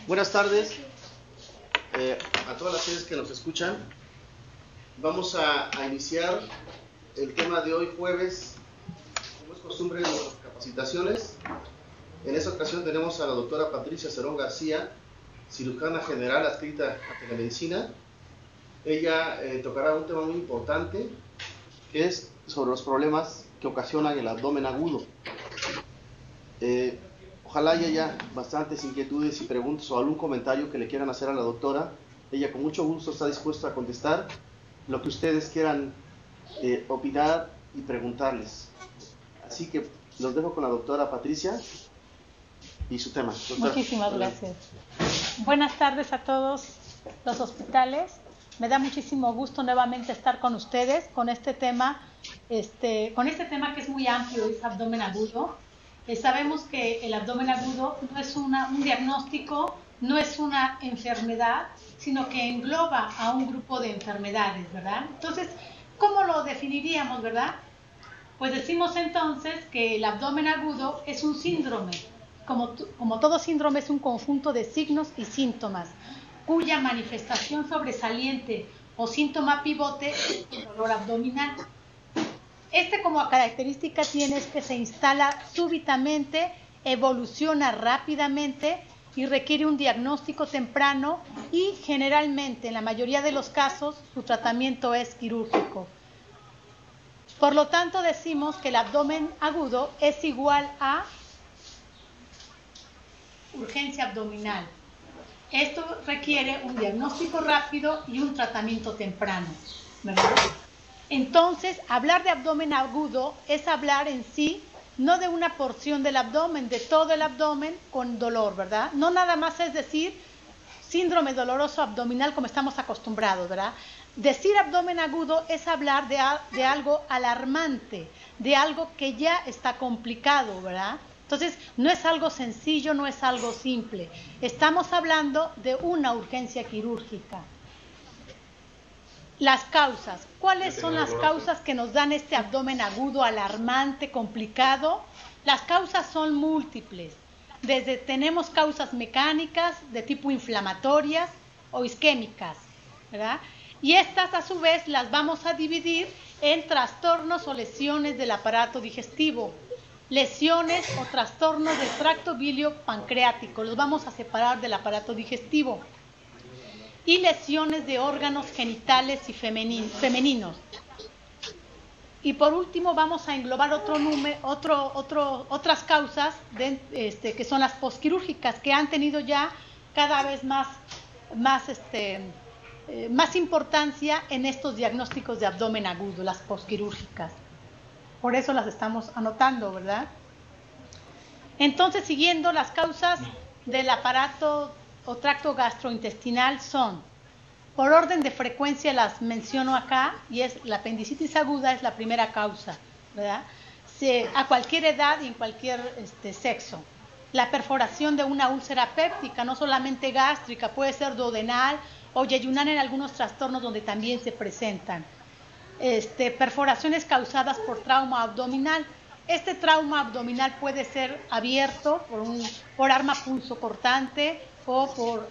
Buenas tardes a todas las sedes que nos escuchan. Vamos a iniciar el tema de hoy jueves, como es costumbre en nuestras capacitaciones. En esta ocasión tenemos a la doctora Patricia Cerón García, cirujana general adscrita a Telemedicina. Ella tocará un tema muy importante, que es sobre los problemas que ocasionan el abdomen agudo. Ojalá haya ya bastantes inquietudes y preguntas o algún comentario que le quieran hacer a la doctora. Ella con mucho gusto está dispuesta a contestar lo que ustedes quieran opinar y preguntarles. Así que los dejo con la doctora Patricia y su tema. Doctora, muchísimas gracias. Buenas tardes a todos los hospitales. Me da muchísimo gusto nuevamente estar con ustedes con este tema, que es muy amplio, es abdomen agudo. Sabemos que el abdomen agudo no es un diagnóstico, no es una enfermedad, sino que engloba a un grupo de enfermedades, ¿verdad? Entonces, ¿cómo lo definiríamos, verdad? Pues decimos entonces que el abdomen agudo es un síndrome. Como todo síndrome es un conjunto de signos y síntomas, cuya manifestación sobresaliente o síntoma pivote es el dolor abdominal. Como característica tiene es que se instala súbitamente, evoluciona rápidamente y requiere un diagnóstico temprano y generalmente, en la mayoría de los casos, su tratamiento es quirúrgico. Por lo tanto, decimos que el abdomen agudo es igual a urgencia abdominal. Esto requiere un diagnóstico rápido y un tratamiento temprano, ¿verdad? Entonces, hablar de abdomen agudo es hablar en sí, no de una porción del abdomen, de todo el abdomen con dolor, ¿verdad? No nada más es decir síndrome doloroso abdominal como estamos acostumbrados, ¿verdad? Decir abdomen agudo es hablar de algo alarmante, de algo que ya está complicado, ¿verdad? Entonces, no es algo sencillo, no es algo simple. Estamos hablando de una urgencia quirúrgica. Las causas. ¿Cuáles son las causas que nos dan este abdomen agudo, alarmante, complicado? Las causas son múltiples. Tenemos causas mecánicas de tipo inflamatorias o isquémicas, ¿verdad? Y estas a su vez las vamos a dividir en trastornos o lesiones del aparato digestivo, lesiones o trastornos del tracto bilio-pancreático, los vamos a separar del aparato digestivo, y lesiones de órganos genitales y femeninos. Y por último vamos a englobar otras causas que son las posquirúrgicas, que han tenido ya cada vez más importancia en estos diagnósticos de abdomen agudo, las posquirúrgicas. Por eso las estamos anotando, ¿verdad? Entonces, siguiendo, las causas del aparato o tracto gastrointestinal son, por orden de frecuencia las menciono acá, y es la apendicitis aguda, es la primera causa, ¿verdad? A cualquier edad y en cualquier sexo. La perforación de una úlcera péptica, no solamente gástrica, puede ser duodenal o yeyunal en algunos trastornos donde también se presentan. Perforaciones causadas por trauma abdominal. Este trauma abdominal puede ser abierto por arma punzocortante o por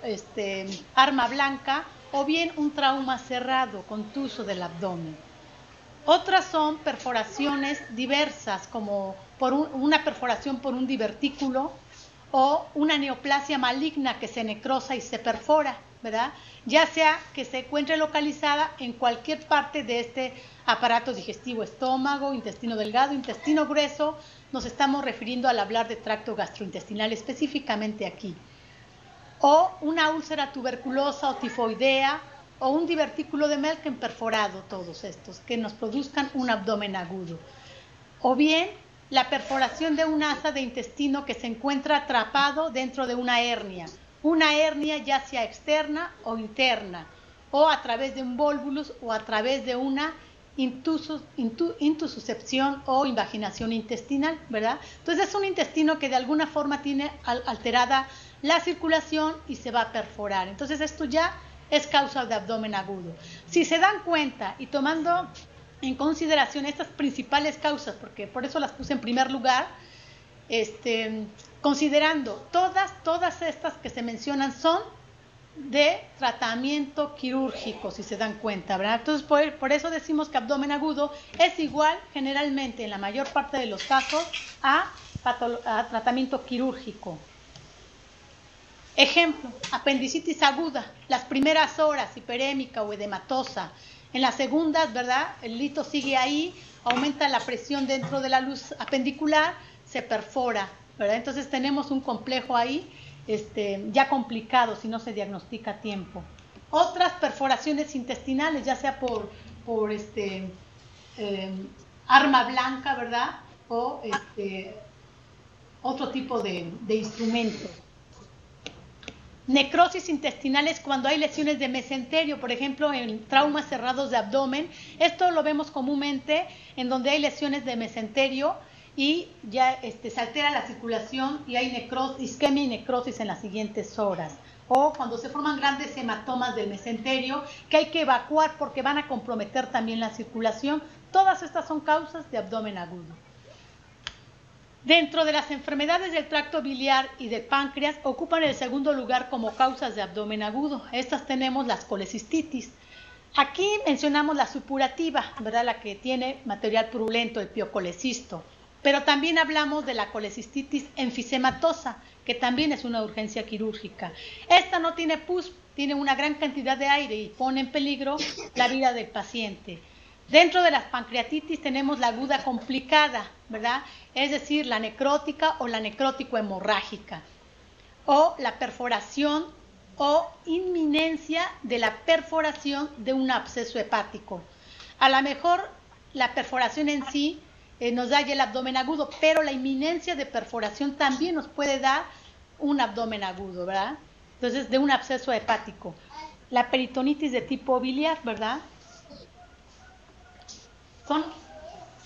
arma blanca, o bien un trauma cerrado, contuso del abdomen. Otras son perforaciones diversas, como una perforación por un divertículo o una neoplasia maligna que se necrosa y se perfora, ¿verdad? Ya sea que se encuentre localizada en cualquier parte de este aparato digestivo, estómago, intestino delgado, intestino grueso. Nos estamos refiriendo al hablar de tracto gastrointestinal específicamente aquí. O una úlcera tuberculosa o tifoidea, o un divertículo de Merkel perforado, todos estos, que nos produzcan un abdomen agudo. O bien, la perforación de un asa de intestino que se encuentra atrapado dentro de una hernia ya sea externa o interna, o a través de un volvulus o a través de una intususcepción o invaginación intestinal, ¿verdad? Entonces es un intestino que de alguna forma tiene alterada la circulación y se va a perforar. Entonces esto ya es causa de abdomen agudo. Si se dan cuenta y tomando en consideración estas principales causas, porque por eso las puse en primer lugar, considerando todas estas que se mencionan son de tratamiento quirúrgico, si se dan cuenta, ¿verdad? Entonces, por eso decimos que abdomen agudo es igual, generalmente, en la mayor parte de los casos, a tratamiento quirúrgico. Ejemplo, apendicitis aguda, las primeras horas, hiperémica o edematosa. En las segundas, ¿verdad? El lito sigue ahí, aumenta la presión dentro de la luz apendicular, se perfora, ¿verdad? Entonces tenemos un complejo ahí, ya complicado si no se diagnostica a tiempo. Otras perforaciones intestinales, ya sea por arma blanca, ¿verdad? O otro tipo de instrumento. Necrosis intestinales cuando hay lesiones de mesenterio, por ejemplo, en traumas cerrados de abdomen. Esto lo vemos comúnmente en donde hay lesiones de mesenterio y ya se altera la circulación y hay isquemia y necrosis en las siguientes horas. O cuando se forman grandes hematomas del mesenterio que hay que evacuar porque van a comprometer también la circulación. Todas estas son causas de abdomen agudo. Dentro de las enfermedades del tracto biliar y del páncreas ocupan el segundo lugar como causas de abdomen agudo. Estas tenemos las colecistitis. Aquí mencionamos la supurativa, ¿verdad? La que tiene material purulento, el piocolecisto. Pero también hablamos de la colecistitis enfisematosa, que también es una urgencia quirúrgica. Esta no tiene pus, tiene una gran cantidad de aire y pone en peligro la vida del paciente. Dentro de las pancreatitis tenemos la aguda complicada, ¿verdad? Es decir, la necrótica o la necrótico-hemorrágica, o la perforación o inminencia de la perforación de un absceso hepático. A lo mejor la perforación en sí nos da ya el abdomen agudo, pero la inminencia de perforación también nos puede dar un abdomen agudo, ¿verdad? Entonces, de un absceso hepático. La peritonitis de tipo biliar, ¿verdad? Son,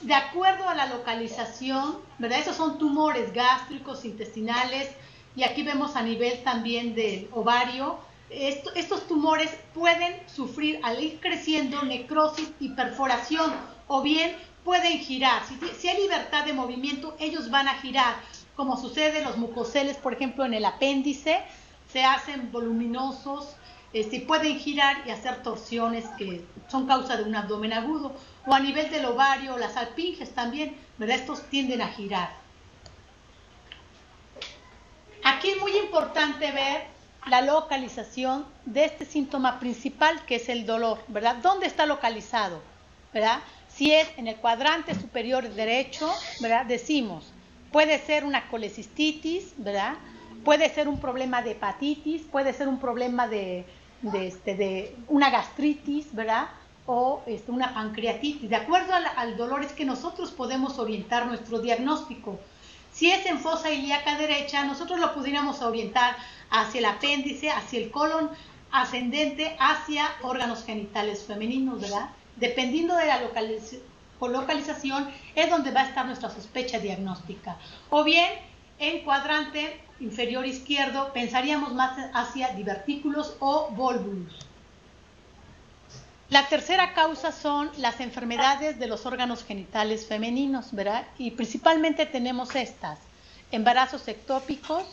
de acuerdo a la localización, ¿verdad? Esos son tumores gástricos, intestinales, y aquí vemos a nivel también del ovario. Estos tumores pueden sufrir al ir creciendo necrosis y perforación, o bien pueden girar. Si hay libertad de movimiento, ellos van a girar, como sucede en los mucoceles, por ejemplo, en el apéndice, se hacen voluminosos, pueden girar y hacer torsiones que son causa de un abdomen agudo, o a nivel del ovario, las alpinges también, ¿verdad? Estos tienden a girar. Aquí es muy importante ver la localización de este síntoma principal, que es el dolor, ¿verdad? ¿Dónde está localizado? ¿Verdad? Si es en el cuadrante superior derecho, ¿verdad? Decimos, puede ser una colecistitis, ¿verdad? Puede ser un problema de hepatitis, puede ser un problema de una gastritis, ¿verdad? O una pancreatitis. De acuerdo al dolor es que nosotros podemos orientar nuestro diagnóstico. Si es en fosa ilíaca derecha, nosotros lo pudiéramos orientar hacia el apéndice, hacia el colon ascendente, hacia órganos genitales femeninos, ¿verdad? Dependiendo de la localización es donde va a estar nuestra sospecha diagnóstica. O bien, en cuadrante inferior izquierdo, pensaríamos más hacia divertículos o volvulus. La tercera causa son las enfermedades de los órganos genitales femeninos, ¿verdad? Y principalmente tenemos estas: embarazos ectópicos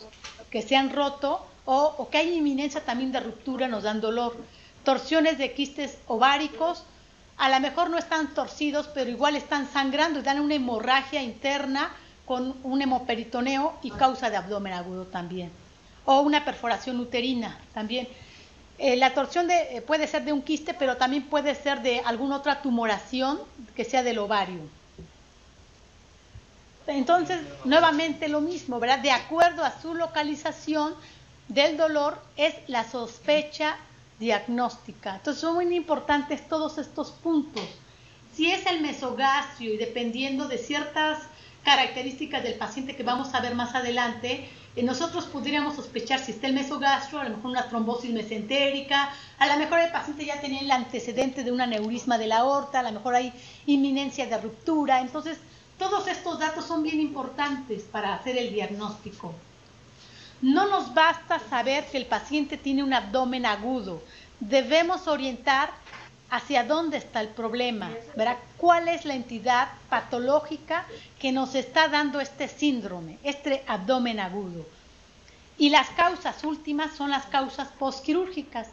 que se han roto o que hay inminencia también de ruptura, nos dan dolor. Torsiones de quistes ováricos, a lo mejor no están torcidos, pero igual están sangrando y dan una hemorragia interna con un hemoperitoneo y causa de abdomen agudo también. O una perforación uterina también. La torsión puede ser de un quiste, pero también puede ser de alguna otra tumoración que sea del ovario. Entonces, nuevamente lo mismo, ¿verdad? De acuerdo a su localización del dolor es la sospecha diagnóstica. Entonces, son muy importantes todos estos puntos. Si es el mesogastrio y dependiendo de ciertas características del paciente que vamos a ver más adelante, nosotros podríamos sospechar si está el mesogastro, a lo mejor una trombosis mesentérica, a lo mejor el paciente ya tenía el antecedente de un aneurisma de la aorta, a lo mejor hay inminencia de ruptura. Entonces, todos estos datos son bien importantes para hacer el diagnóstico. No nos basta saber que el paciente tiene un abdomen agudo, debemos orientar hacia dónde está el problema, ¿verdad? ¿Cuál es la entidad patológica que nos está dando este síndrome, este abdomen agudo? Y las causas últimas son las causas postquirúrgicas.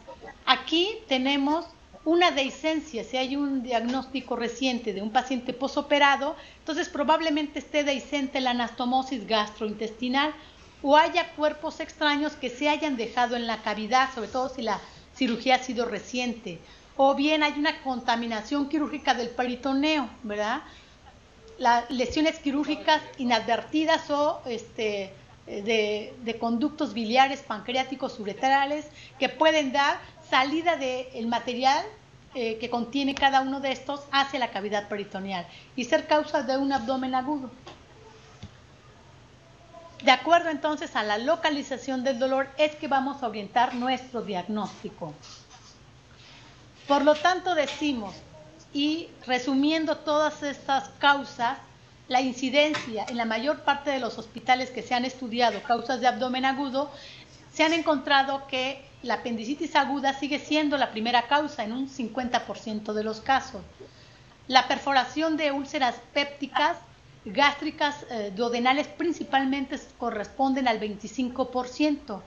Aquí tenemos una dehiscencia. Si hay un diagnóstico reciente de un paciente posoperado, entonces probablemente esté dehiscente la anastomosis gastrointestinal o haya cuerpos extraños que se hayan dejado en la cavidad, sobre todo si la cirugía ha sido reciente. O bien hay una contaminación quirúrgica del peritoneo, ¿verdad? Las lesiones quirúrgicas inadvertidas o de conductos biliares, pancreáticos, uretrales, que pueden dar salida del material que contiene cada uno de estos hacia la cavidad peritoneal y ser causa de un abdomen agudo. De acuerdo entonces a la localización del dolor es que vamos a orientar nuestro diagnóstico. Por lo tanto decimos, y resumiendo todas estas causas, la incidencia en la mayor parte de los hospitales que se han estudiado, causas de abdomen agudo, se han encontrado que la apendicitis aguda sigue siendo la primera causa en un 50% de los casos. La perforación de úlceras pépticas, gástricas, duodenales principalmente corresponden al 25%.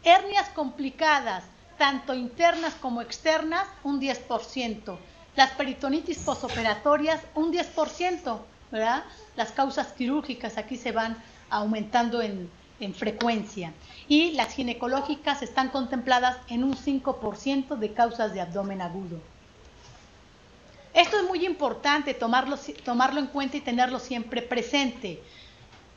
Hernias complicadas, tanto internas como externas, un 10%. Las peritonitis posoperatorias, un 10%, ¿verdad? Las causas quirúrgicas aquí se van aumentando en frecuencia. Y las ginecológicas están contempladas en un 5% de causas de abdomen agudo. Esto es muy importante tomarlo en cuenta y tenerlo siempre presente.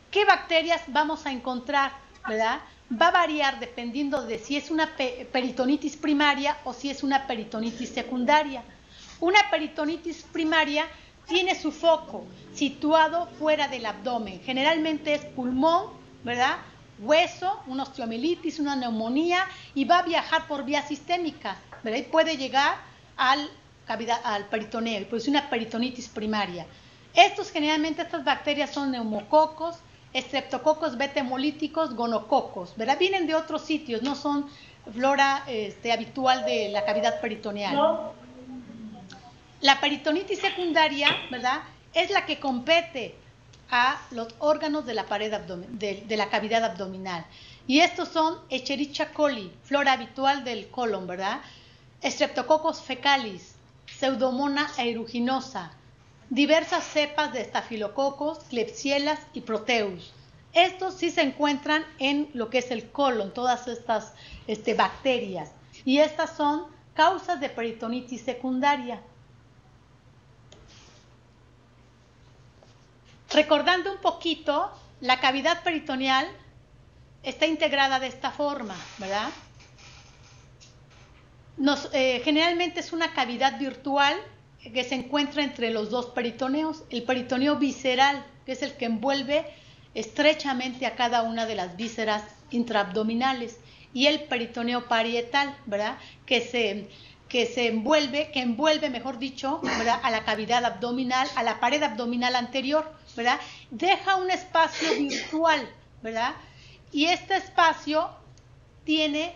¿Qué bacterias vamos a encontrar, verdad? Va a variar dependiendo de si es una peritonitis primaria o si es una peritonitis secundaria. Una peritonitis primaria tiene su foco situado fuera del abdomen. Generalmente es pulmón, ¿verdad? Hueso, una osteomielitis, una neumonía, y va a viajar por vía sistémica, ¿verdad? Y puede llegar al peritoneo y producir una peritonitis primaria. Estas bacterias son neumococos, estreptococos beta hemolíticos, gonococos, ¿verdad? Vienen de otros sitios, no son flora habitual de la cavidad peritoneal. No. La peritonitis secundaria, ¿verdad?, es la que compete a los órganos de la pared de la cavidad abdominal. Y estos son Escherichia coli, flora habitual del colon, ¿verdad? Streptococcus fecalis, Pseudomonas aeruginosa, diversas cepas de estafilococos, Klebsiella y Proteus. Estos sí se encuentran en lo que es el colon, todas estas bacterias. Y estas son causas de peritonitis secundaria. Recordando un poquito, la cavidad peritoneal está integrada de esta forma, ¿verdad? Generalmente es una cavidad virtual que se encuentra entre los dos peritoneos. El peritoneo visceral, que es el que envuelve estrechamente a cada una de las vísceras intraabdominales, y el peritoneo parietal, ¿verdad?, que envuelve, mejor dicho, ¿verdad?, a la cavidad abdominal, a la pared abdominal anterior, ¿verdad? Deja un espacio virtual, ¿verdad? Y este espacio tiene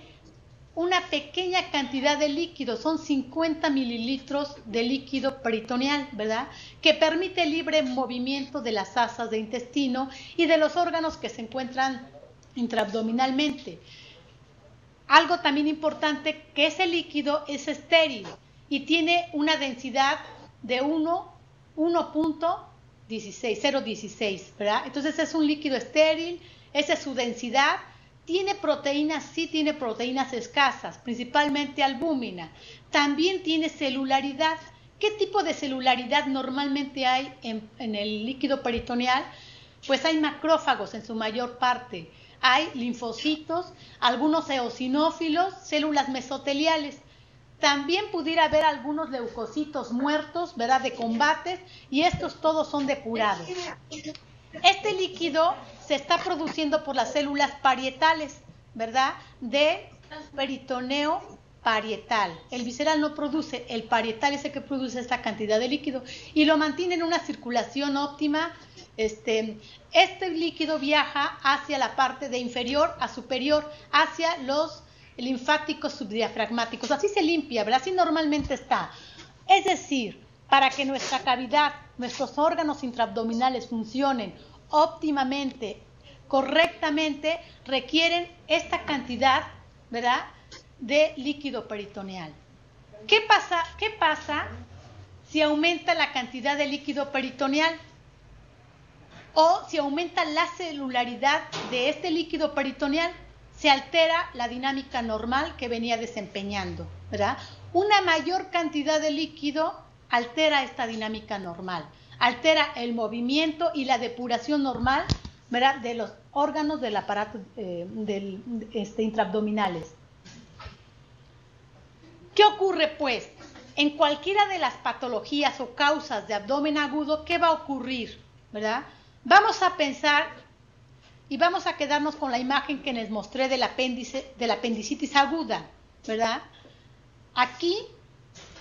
una pequeña cantidad de líquido, son 50 mililitros de líquido peritoneal, ¿verdad?, que permite libre movimiento de las asas de intestino y de los órganos que se encuentran intraabdominalmente. Algo también importante, que ese líquido es estéril y tiene una densidad de 0.16, ¿verdad? Entonces es un líquido estéril, esa es su densidad. Tiene proteínas, sí tiene proteínas escasas, principalmente albúmina. También tiene celularidad. ¿Qué tipo de celularidad normalmente hay en el líquido peritoneal? Pues hay macrófagos en su mayor parte. Hay linfocitos, algunos eosinófilos, células mesoteliales. También pudiera haber algunos leucocitos muertos, ¿verdad?, de combates, y estos todos son depurados. Este líquido se está produciendo por las células parietales, ¿verdad?, de peritoneo parietal. El visceral no produce, el parietal es el que produce esta cantidad de líquido y lo mantiene en una circulación óptima. Este líquido viaja hacia la parte de inferior a superior, hacia los linfáticos subdiafragmáticos. Así se limpia, ¿verdad? Así normalmente está. Es decir, para que nuestra cavidad, nuestros órganos intraabdominales funcionen óptimamente, correctamente, requieren esta cantidad, ¿verdad?, de líquido peritoneal. ¿Qué pasa si aumenta la cantidad de líquido peritoneal? O si aumenta la celularidad de este líquido peritoneal, se altera la dinámica normal que venía desempeñando, ¿verdad? Una mayor cantidad de líquido altera esta dinámica normal, altera el movimiento y la depuración normal, ¿verdad?, de los órganos del aparato intraabdominales. ¿Qué ocurre, pues? En cualquiera de las patologías o causas de abdomen agudo, ¿qué va a ocurrir? ¿Verdad? Vamos a pensar y vamos a quedarnos con la imagen que les mostré del apéndice, de la apendicitis aguda, ¿verdad? Aquí,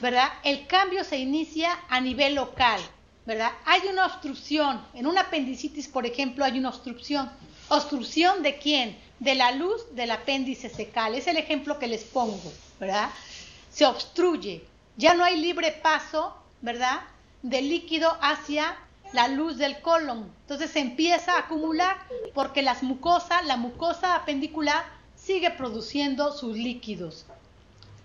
¿verdad?, el cambio se inicia a nivel local, ¿verdad? Hay una obstrucción. En una apendicitis, por ejemplo, hay una obstrucción. ¿Obstrucción de quién? De la luz del apéndice secal. Es el ejemplo que les pongo, ¿verdad? Se obstruye. Ya no hay libre paso, ¿verdad?, de líquido hacia la luz del colon. Entonces se empieza a acumular porque la mucosa apendicular sigue produciendo sus líquidos.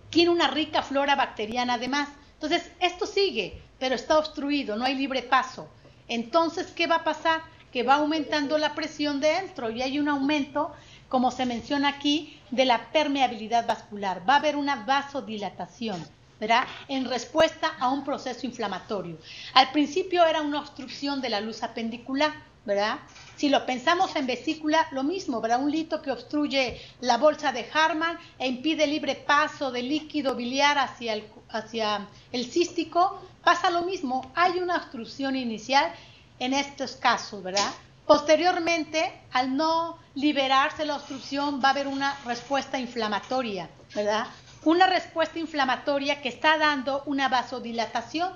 Tiene una rica flora bacteriana además. Entonces esto sigue, pero está obstruido, no hay libre paso. Entonces, ¿qué va a pasar? Que va aumentando la presión dentro y hay un aumento, como se menciona aquí, de la permeabilidad vascular. Va a haber una vasodilatación, ¿verdad?, en respuesta a un proceso inflamatorio. Al principio era una obstrucción de la luz apendicular, ¿verdad? Si lo pensamos en vesícula, lo mismo, ¿verdad? Un lito que obstruye la bolsa de Hartmann e impide el libre paso de líquido biliar hacia el cístico, pasa lo mismo. Hay una obstrucción inicial en estos casos, ¿verdad? Posteriormente, al no liberarse la obstrucción, va a haber una respuesta inflamatoria, ¿verdad? Una respuesta inflamatoria que está dando una vasodilatación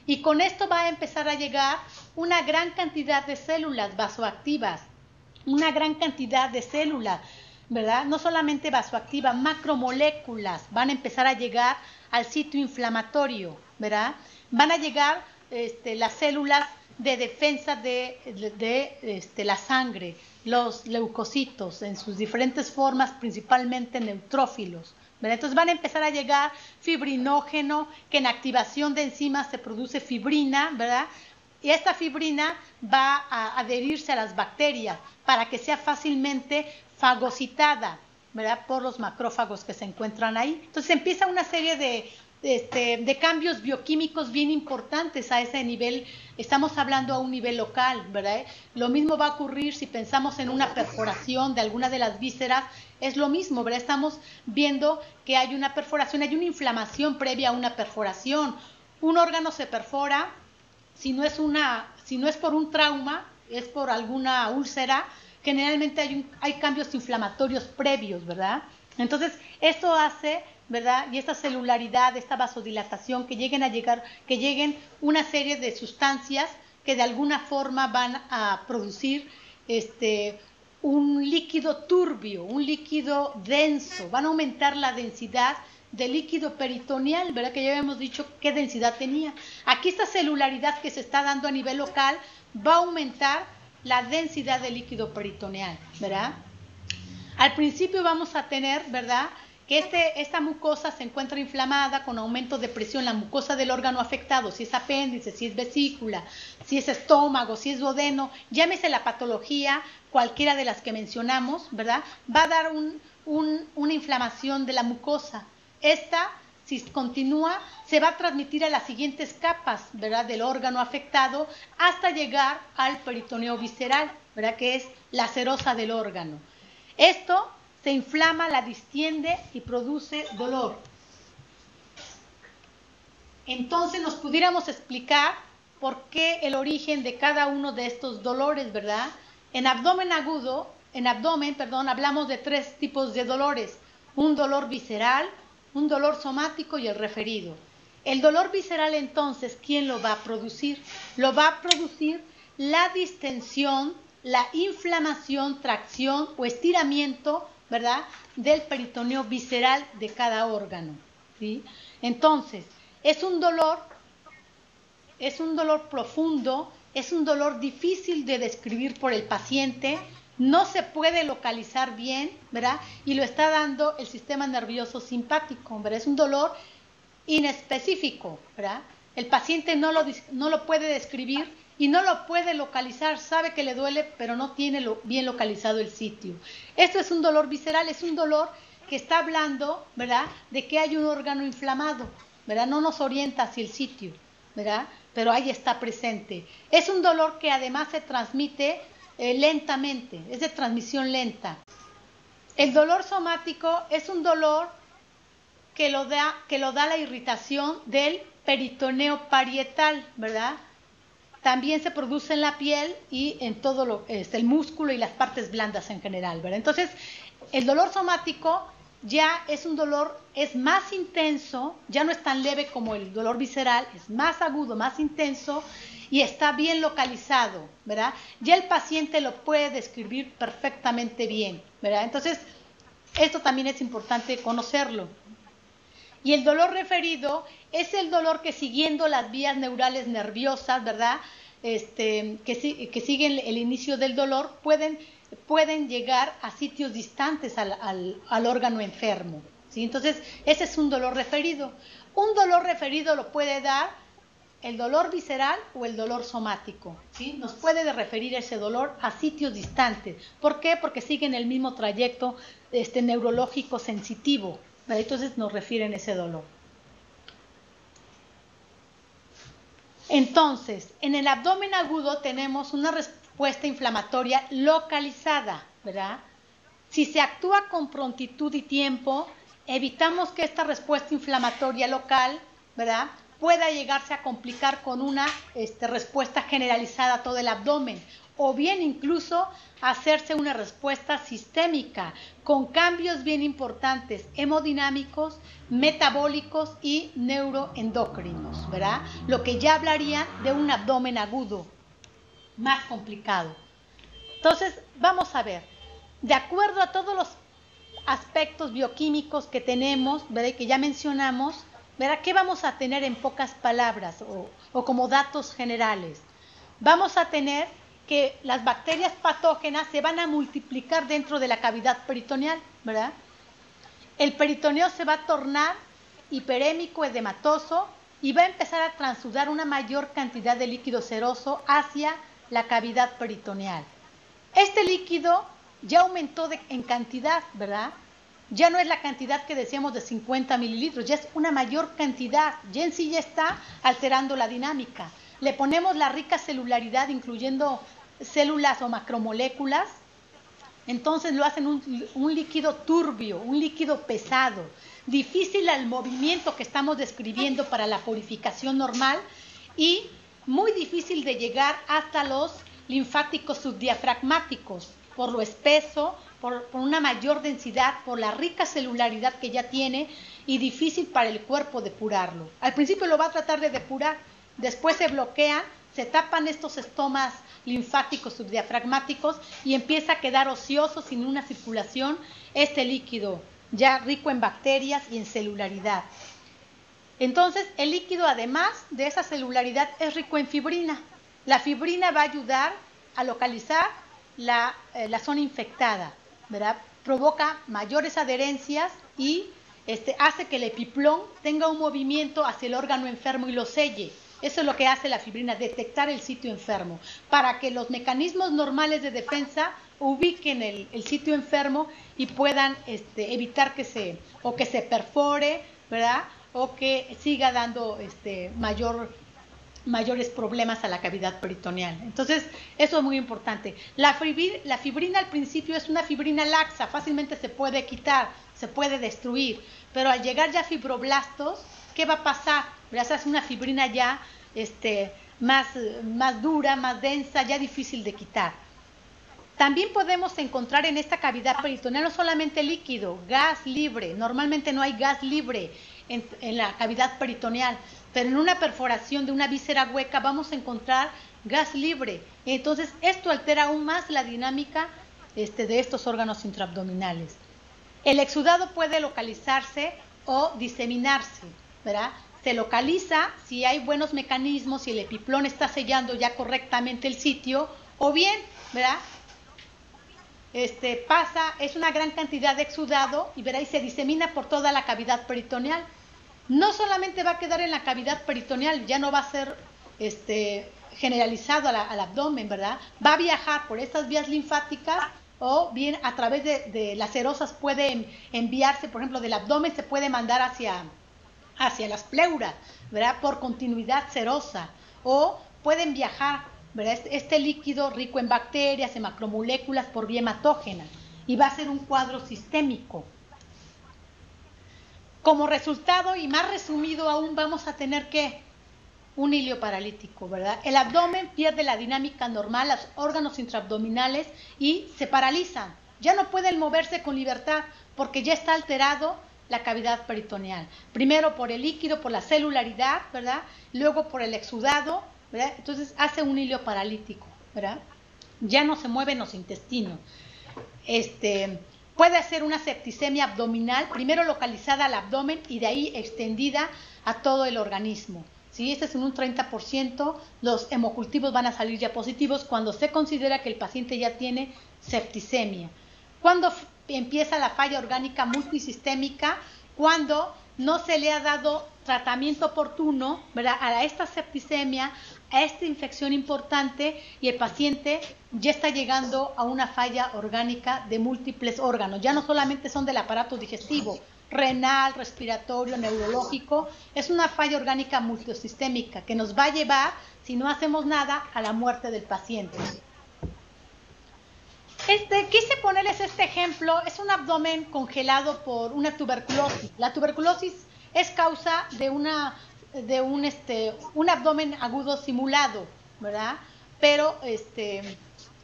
y con esto va a empezar a llegar una gran cantidad de células vasoactivas, una gran cantidad de células, ¿verdad? No solamente vasoactivas, macromoléculas van a empezar a llegar al sitio inflamatorio, ¿verdad? Van a llegar las células de defensa de la sangre, los leucocitos en sus diferentes formas, principalmente neutrófilos, ¿verdad? Entonces van a empezar a llegar fibrinógeno, que en activación de enzimas se produce fibrina, ¿verdad? Y esta fibrina va a adherirse a las bacterias para que sea fácilmente fagocitada, ¿verdad?, por los macrófagos que se encuentran ahí. Entonces empieza una serie de cambios bioquímicos bien importantes a ese nivel. Estamos hablando a un nivel local, ¿verdad? Lo mismo va a ocurrir si pensamos en una perforación de alguna de las vísceras. Es lo mismo, ¿verdad? Estamos viendo que hay una perforación, hay una inflamación previa a una perforación. Un órgano se perfora, si no es por un trauma, es por alguna úlcera, generalmente hay cambios inflamatorios previos, ¿verdad? Entonces, esto hace, ¿verdad?, y esta celularidad, esta vasodilatación, que lleguen una serie de sustancias que de alguna forma van a producir un líquido turbio, un líquido denso, van a aumentar la densidad del líquido peritoneal, ¿verdad?, que ya habíamos dicho qué densidad tenía. Aquí esta celularidad que se está dando a nivel local va a aumentar la densidad del líquido peritoneal, ¿verdad? Al principio vamos a tener, ¿verdad?, que esta mucosa se encuentra inflamada con aumento de presión, la mucosa del órgano afectado, si es apéndice, si es vesícula, si es estómago, si es duodeno, llámese la patología, cualquiera de las que mencionamos, ¿verdad?, va a dar una inflamación de la mucosa. Esta, si continúa, se va a transmitir a las siguientes capas, ¿verdad?, del órgano afectado hasta llegar al peritoneo visceral, ¿verdad?, que es la serosa del órgano. Esto se inflama, la distiende y produce dolor. Entonces nos pudiéramos explicar por qué el origen de cada uno de estos dolores, ¿verdad? En abdomen, hablamos de 3 tipos de dolores: un dolor visceral, un dolor somático y el referido. El dolor visceral, entonces, ¿quién lo va a producir? Lo va a producir la distensión, la inflamación, tracción o estiramiento, ¿verdad?, del peritoneo visceral de cada órgano, ¿sí? Entonces, es un dolor es un dolor profundo, es un dolor difícil de describir por el paciente, no se puede localizar bien, ¿verdad? Y lo está dando el sistema nervioso simpático, ¿verdad? Es un dolor inespecífico, ¿verdad? El paciente no lo puede describir y no lo puede localizar, sabe que le duele, pero no tiene bien localizado el sitio. Esto es un dolor visceral, es un dolor que está hablando, ¿verdad?, de que hay un órgano inflamado, ¿verdad? No nos orienta hacia el sitio, ¿verdad?, pero ahí está presente. Es un dolor que además se transmite lentamente, es de transmisión lenta. El dolor somático es un dolor que lo da la irritación del peritoneo parietal, ¿verdad? También se produce en la piel y en todo el músculo y las partes blandas en general, ¿verdad? Entonces, el dolor somático ya es un dolor, es más intenso, ya no es tan leve como el dolor visceral, es más agudo, más intenso y está bien localizado, ¿verdad? Ya el paciente lo puede describir perfectamente bien, ¿verdad? Entonces, esto también es importante conocerlo. Y el dolor referido es el dolor que, siguiendo las vías neurales nerviosas, ¿verdad?, que siguen el inicio del dolor, pueden llegar a sitios distantes al órgano enfermo, ¿sí? Entonces, ese es un dolor referido. Un dolor referido lo puede dar el dolor visceral o el dolor somático, ¿sí? Nos puede referir ese dolor a sitios distantes. ¿Por qué? Porque siguen el mismo trayecto neurológico sensitivo, ¿verdad? Entonces nos refieren ese dolor. Entonces, en el abdomen agudo tenemos una respuesta inflamatoria localizada, ¿verdad? Si se actúa con prontitud y tiempo, evitamos que esta respuesta inflamatoria local, ¿verdad?, pueda llegarse a complicar con una respuesta generalizada a todo el abdomen, o bien incluso hacerse una respuesta sistémica con cambios bien importantes hemodinámicos, metabólicos y neuroendocrinos, ¿verdad? Lo que ya hablaría de un abdomen agudo, más complicado. Entonces, vamos a ver, de acuerdo a todos los aspectos bioquímicos que tenemos, ¿verdad?, que ya mencionamos, ¿verdad?, ¿qué vamos a tener en pocas palabras o como datos generales? Vamos a tener que las bacterias patógenas se van a multiplicar dentro de la cavidad peritoneal, ¿verdad? El peritoneo se va a tornar hiperémico, edematoso y va a empezar a transudar una mayor cantidad de líquido seroso hacia la cavidad peritoneal. Este líquido ya aumentó en cantidad, ¿verdad? Ya no es la cantidad que decíamos de 50 mililitros, ya es una mayor cantidad, ya en sí ya está alterando la dinámica. Le ponemos la rica celularidad, incluyendo células o macromoléculas, entonces lo hacen un líquido turbio, un líquido pesado, difícil al movimiento que estamos describiendo para la purificación normal y muy difícil de llegar hasta los linfáticos subdiafragmáticos, por lo espeso, por una mayor densidad, por la rica celularidad que ya tiene y difícil para el cuerpo depurarlo. Al principio lo va a tratar de depurar, después se bloquean, se tapan estos estomas linfáticos subdiafragmáticos y empieza a quedar ocioso, sin una circulación, este líquido ya rico en bacterias y en celularidad. Entonces, el líquido, además de esa celularidad, es rico en fibrina. La fibrina va a ayudar a localizar la zona infectada, ¿verdad? Provoca mayores adherencias y hace que el epiplón tenga un movimiento hacia el órgano enfermo y lo selle. Eso es lo que hace la fibrina, detectar el sitio enfermo, para que los mecanismos normales de defensa ubiquen el sitio enfermo y puedan evitar que se perfore, ¿verdad?, o que siga dando mayores problemas a la cavidad peritoneal. Entonces, eso es muy importante. La fibrina al principio es una fibrina laxa, fácilmente se puede quitar, se puede destruir, pero al llegar ya a fibroblastos, ¿qué va a pasar? Esa es una fibrina ya más dura, más densa, ya difícil de quitar. También podemos encontrar en esta cavidad peritoneal no solamente líquido, gas libre. Normalmente no hay gas libre en la cavidad peritoneal, pero en una perforación de una víscera hueca vamos a encontrar gas libre. Entonces, esto altera aún más la dinámica de estos órganos intraabdominales. El exudado puede localizarse o diseminarse, ¿verdad? se localiza si hay buenos mecanismos, si el epiplón está sellando ya correctamente el sitio, o bien, ¿verdad? Es una gran cantidad de exudado y, ¿verdad? Y se disemina por toda la cavidad peritoneal. No solamente va a quedar en la cavidad peritoneal, ya no va a ser generalizado al abdomen, ¿verdad? Va a viajar por estas vías linfáticas o bien a través de las serosas puede enviarse, por ejemplo, del abdomen se puede mandar hacia las pleuras, ¿verdad? Por continuidad serosa, o pueden viajar, ¿verdad? Este líquido rico en bacterias, en macromoléculas por vía hematógena, y va a ser un cuadro sistémico. Como resultado, y más resumido aún, vamos a tener que un hilio paralítico, ¿verdad? El abdomen pierde la dinámica normal, los órganos intraabdominales, y se paralizan. Ya no pueden moverse con libertad porque ya está alterado la cavidad peritoneal. Primero por el líquido, por la celularidad, ¿verdad? Luego por el exudado, ¿verdad? Entonces hace un hilio paralítico, ¿verdad? Ya no se mueven los intestinos. Puede hacer una septicemia abdominal, primero localizada al abdomen y de ahí extendida a todo el organismo. Si este es en un 30%, los hemocultivos van a salir ya positivos cuando se considera que el paciente ya tiene septicemia. Cuando empieza la falla orgánica multisistémica, cuando no se le ha dado tratamiento oportuno, ¿verdad? A esta septicemia, a esta infección importante, y el paciente ya está llegando a una falla orgánica de múltiples órganos. Ya no solamente son del aparato digestivo, renal, respiratorio, neurológico, es una falla orgánica multisistémica que nos va a llevar, si no hacemos nada, a la muerte del paciente. Quise ponerles este ejemplo, es un abdomen congelado por una tuberculosis. La tuberculosis es causa de un abdomen agudo simulado, ¿verdad? Pero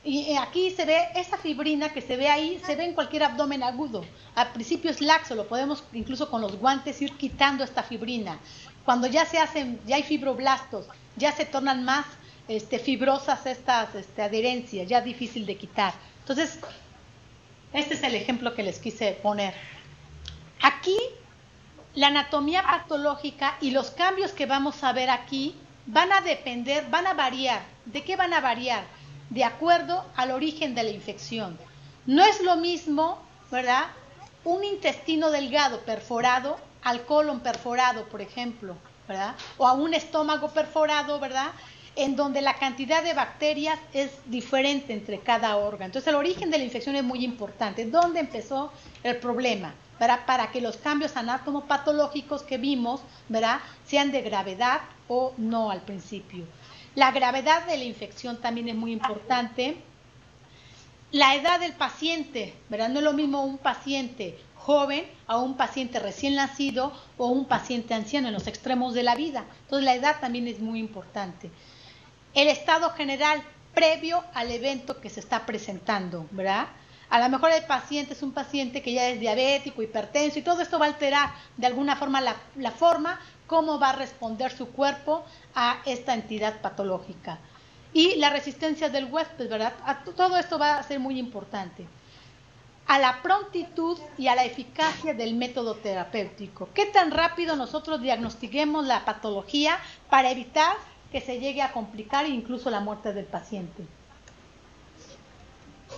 y aquí se ve esa fibrina que se ve ahí, se ve en cualquier abdomen agudo. Al principio es laxo, lo podemos incluso con los guantes ir quitando esta fibrina. Cuando ya hay fibroblastos, ya se tornan más fibrosas estas adherencias, ya difícil de quitar. Entonces, este es el ejemplo que les quise poner. Aquí, la anatomía patológica y los cambios que vamos a ver aquí van a depender, van a variar. ¿De qué van a variar? De acuerdo al origen de la infección. No es lo mismo, ¿verdad?, un intestino delgado perforado al colon perforado, por ejemplo, ¿verdad?, o a un estómago perforado, ¿verdad?, en donde la cantidad de bacterias es diferente entre cada órgano. Entonces, el origen de la infección es muy importante. ¿Dónde empezó el problema? ¿Verdad? Para que los cambios anatomopatológicos que vimos, ¿verdad?, sean de gravedad o no al principio. La gravedad de la infección también es muy importante. La edad del paciente, ¿verdad? No es lo mismo un paciente joven a un paciente recién nacido o un paciente anciano en los extremos de la vida. Entonces, la edad también es muy importante. El estado general previo al evento que se está presentando, ¿verdad? A lo mejor el paciente es un paciente que ya es diabético, hipertenso, y todo esto va a alterar de alguna forma la forma cómo va a responder su cuerpo a esta entidad patológica. Y la resistencia del huésped, ¿verdad? Todo esto va a ser muy importante. A la prontitud y a la eficacia del método terapéutico. ¿Qué tan rápido nosotros diagnostiquemos la patología para evitar que se llegue a complicar incluso la muerte del paciente?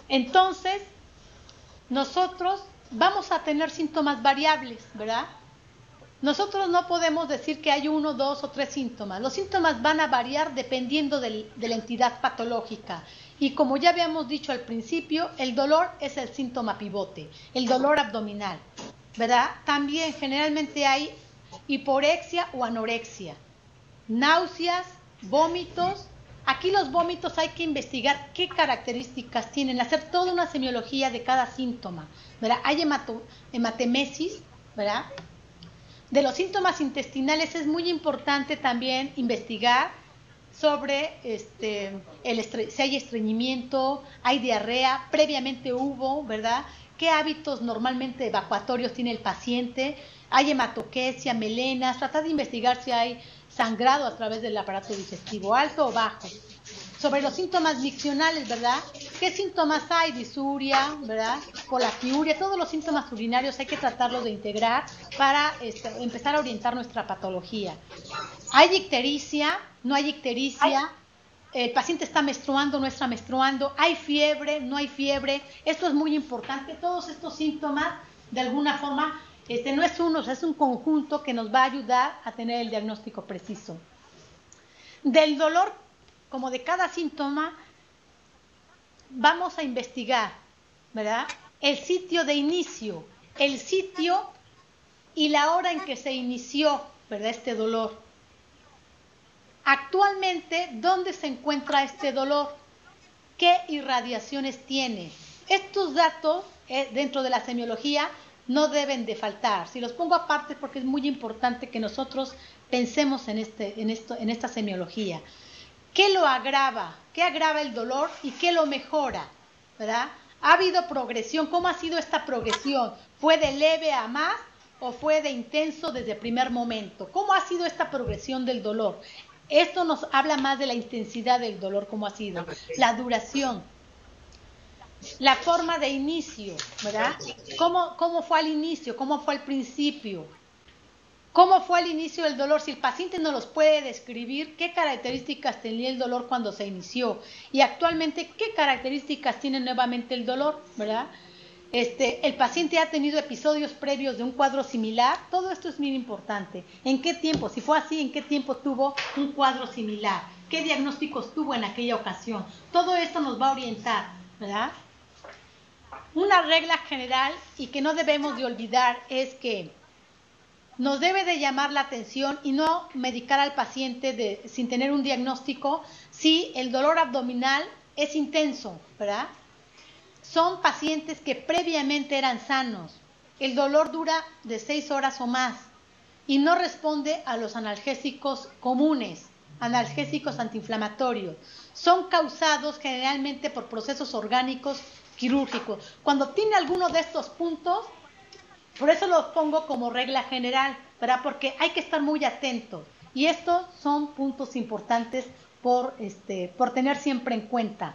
Entonces, nosotros vamos a tener síntomas variables, ¿verdad? Nosotros no podemos decir que hay 1, 2 o 3 síntomas. Los síntomas van a variar dependiendo de la entidad patológica. Y como ya habíamos dicho al principio, el dolor es el síntoma pivote, el dolor abdominal, ¿verdad? También generalmente hay hiporexia o anorexia, náuseas, vómitos. Aquí los vómitos hay que investigar qué características tienen, hacer toda una semiología de cada síntoma, ¿verdad? Hay hematemesis, ¿verdad? De los síntomas intestinales es muy importante también investigar sobre si hay estreñimiento, hay diarrea, previamente hubo, ¿verdad? ¿Qué hábitos normalmente evacuatorios tiene el paciente? Hay hematoquesia, melenas, tratar de investigar si hay sangrado a través del aparato digestivo, alto o bajo. Sobre los síntomas miccionales, ¿verdad? ¿Qué síntomas hay? Disuria, ¿verdad? Colaquiuria, todos los síntomas urinarios hay que tratarlos de integrar para empezar a orientar nuestra patología. ¿Hay ictericia? ¿No hay ictericia? El paciente está menstruando, no está menstruando, hay fiebre, no hay fiebre. Esto es muy importante. Todos estos síntomas, de alguna forma, no es uno, es un conjunto que nos va a ayudar a tener el diagnóstico preciso. Del dolor, como de cada síntoma, vamos a investigar, ¿verdad? El sitio de inicio, el sitio y la hora en que se inició, ¿verdad? Este dolor. Actualmente, ¿dónde se encuentra este dolor? ¿Qué irradiaciones tiene? Estos datos dentro de la semiología no deben de faltar. Si los pongo aparte porque es muy importante que nosotros pensemos en esta semiología. ¿Qué lo agrava? ¿Qué agrava el dolor y qué lo mejora? ¿Verdad? ¿Ha habido progresión? ¿Cómo ha sido esta progresión? ¿Fue de leve a más o fue de intenso desde el primer momento? ¿Cómo ha sido esta progresión del dolor? Esto nos habla más de la intensidad del dolor, cómo ha sido, la duración, la forma de inicio, ¿verdad? ¿Cómo fue al inicio? ¿Cómo fue al principio? ¿Cómo fue el inicio del dolor? Si el paciente nos los puede describir, ¿qué características tenía el dolor cuando se inició? Y actualmente, ¿qué características tiene nuevamente el dolor? ¿Verdad? El paciente ha tenido episodios previos de un cuadro similar. Todo esto es muy importante. ¿En qué tiempo? Si fue así, ¿en qué tiempo tuvo un cuadro similar? ¿Qué diagnósticos tuvo en aquella ocasión? Todo esto nos va a orientar, ¿verdad? Una regla general y que no debemos de olvidar es que nos debe de llamar la atención y no medicar al paciente sin tener un diagnóstico si el dolor abdominal es intenso, ¿verdad? Son pacientes que previamente eran sanos. El dolor dura de 6 horas o más y no responde a los analgésicos comunes, analgésicos antiinflamatorios. Son causados generalmente por procesos orgánicos quirúrgicos. Cuando tiene alguno de estos puntos, por eso los pongo como regla general, ¿verdad? Porque hay que estar muy atentos. Y estos son puntos importantes por tener siempre en cuenta.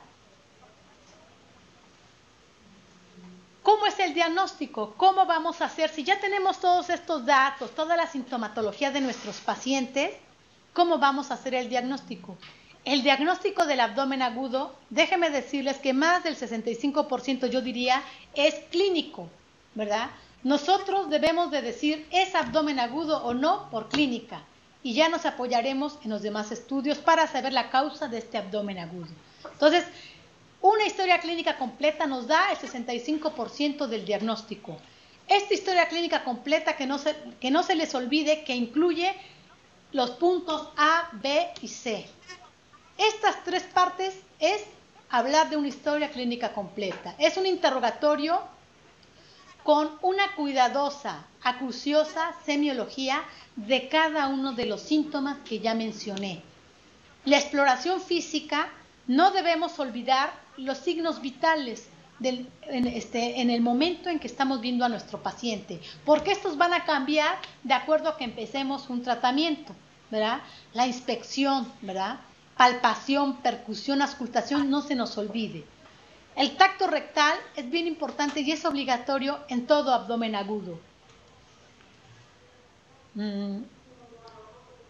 ¿Cómo es el diagnóstico? ¿Cómo vamos a hacer? Si ya tenemos todos estos datos, toda la sintomatología de nuestros pacientes, ¿cómo vamos a hacer el diagnóstico? El diagnóstico del abdomen agudo, déjenme decirles que más del 65% yo diría es clínico, ¿verdad? Nosotros debemos de decir es abdomen agudo o no por clínica y ya nos apoyaremos en los demás estudios para saber la causa de este abdomen agudo. Entonces, una historia clínica completa nos da el 65% del diagnóstico. Esta historia clínica completa que no se les olvide que incluye los puntos A, B y C. Estas 3 partes es hablar de una historia clínica completa. Es un interrogatorio con una cuidadosa, acuciosa semiología de cada uno de los síntomas que ya mencioné. La exploración física, no debemos olvidar los signos vitales en el momento en que estamos viendo a nuestro paciente, porque estos van a cambiar de acuerdo a que empecemos un tratamiento, ¿verdad? La inspección, ¿verdad? Palpación, percusión, auscultación, no se nos olvide. El tacto rectal es bien importante y es obligatorio en todo abdomen agudo.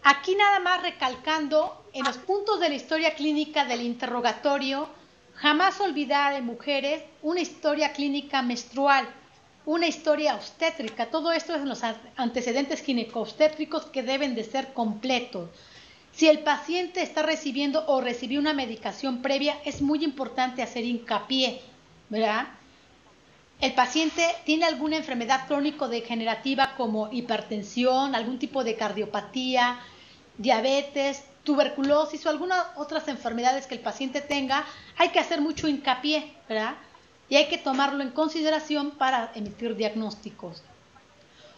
Aquí nada más recalcando en los puntos de la historia clínica del interrogatorio, jamás olvidar en mujeres una historia clínica menstrual, una historia obstétrica. Todo esto es en los antecedentes gineco-obstétricos que deben de ser completos. Si el paciente está recibiendo o recibió una medicación previa, es muy importante hacer hincapié, ¿verdad? El paciente tiene alguna enfermedad crónico-degenerativa como hipertensión, algún tipo de cardiopatía, diabetes, tuberculosis o algunas otras enfermedades que el paciente tenga, hay que hacer mucho hincapié, ¿verdad? Y hay que tomarlo en consideración para emitir diagnósticos.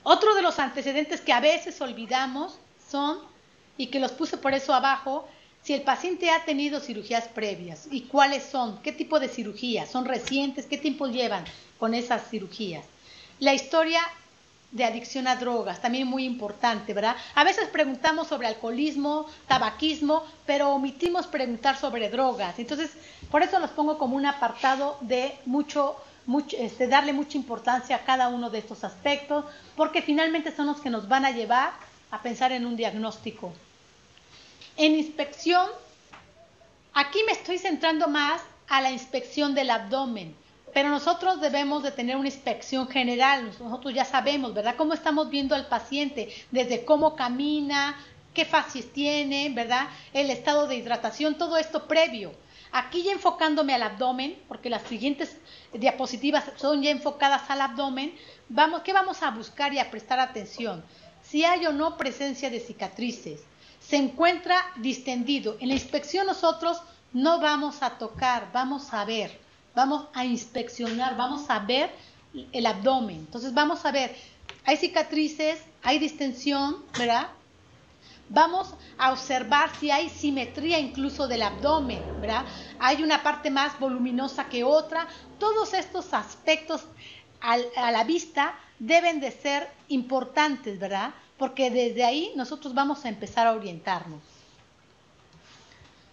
Otro de los antecedentes que a veces olvidamos son, y que los puse por eso abajo, si el paciente ha tenido cirugías previas y cuáles son, qué tipo de cirugías, son recientes, qué tiempo llevan con esas cirugías. La historia de adicción a drogas, también muy importante, ¿verdad? A veces preguntamos sobre alcoholismo, tabaquismo, pero omitimos preguntar sobre drogas. Entonces, por eso los pongo como un apartado de darle mucha importancia a cada uno de estos aspectos, porque finalmente son los que nos van a llevar a pensar en un diagnóstico. En inspección, aquí me estoy centrando más a la inspección del abdomen, pero nosotros debemos de tener una inspección general. Nosotros ya sabemos, ¿verdad?, cómo estamos viendo al paciente, desde cómo camina, qué facies tiene, ¿verdad?, el estado de hidratación, todo esto previo. Aquí ya enfocándome al abdomen, porque las siguientes diapositivas son ya enfocadas al abdomen, ¿qué vamos a buscar y a prestar atención? Si hay o no presencia de cicatrices. Se encuentra distendido. En la inspección nosotros no vamos a tocar, vamos a ver, vamos a inspeccionar, vamos a ver el abdomen. Entonces vamos a ver, hay cicatrices, hay distensión, ¿verdad? Vamos a observar si hay simetría incluso del abdomen, ¿verdad? Hay una parte más voluminosa que otra. Todos estos aspectos a la vista deben de ser importantes, ¿verdad? Porque desde ahí nosotros vamos a empezar a orientarnos.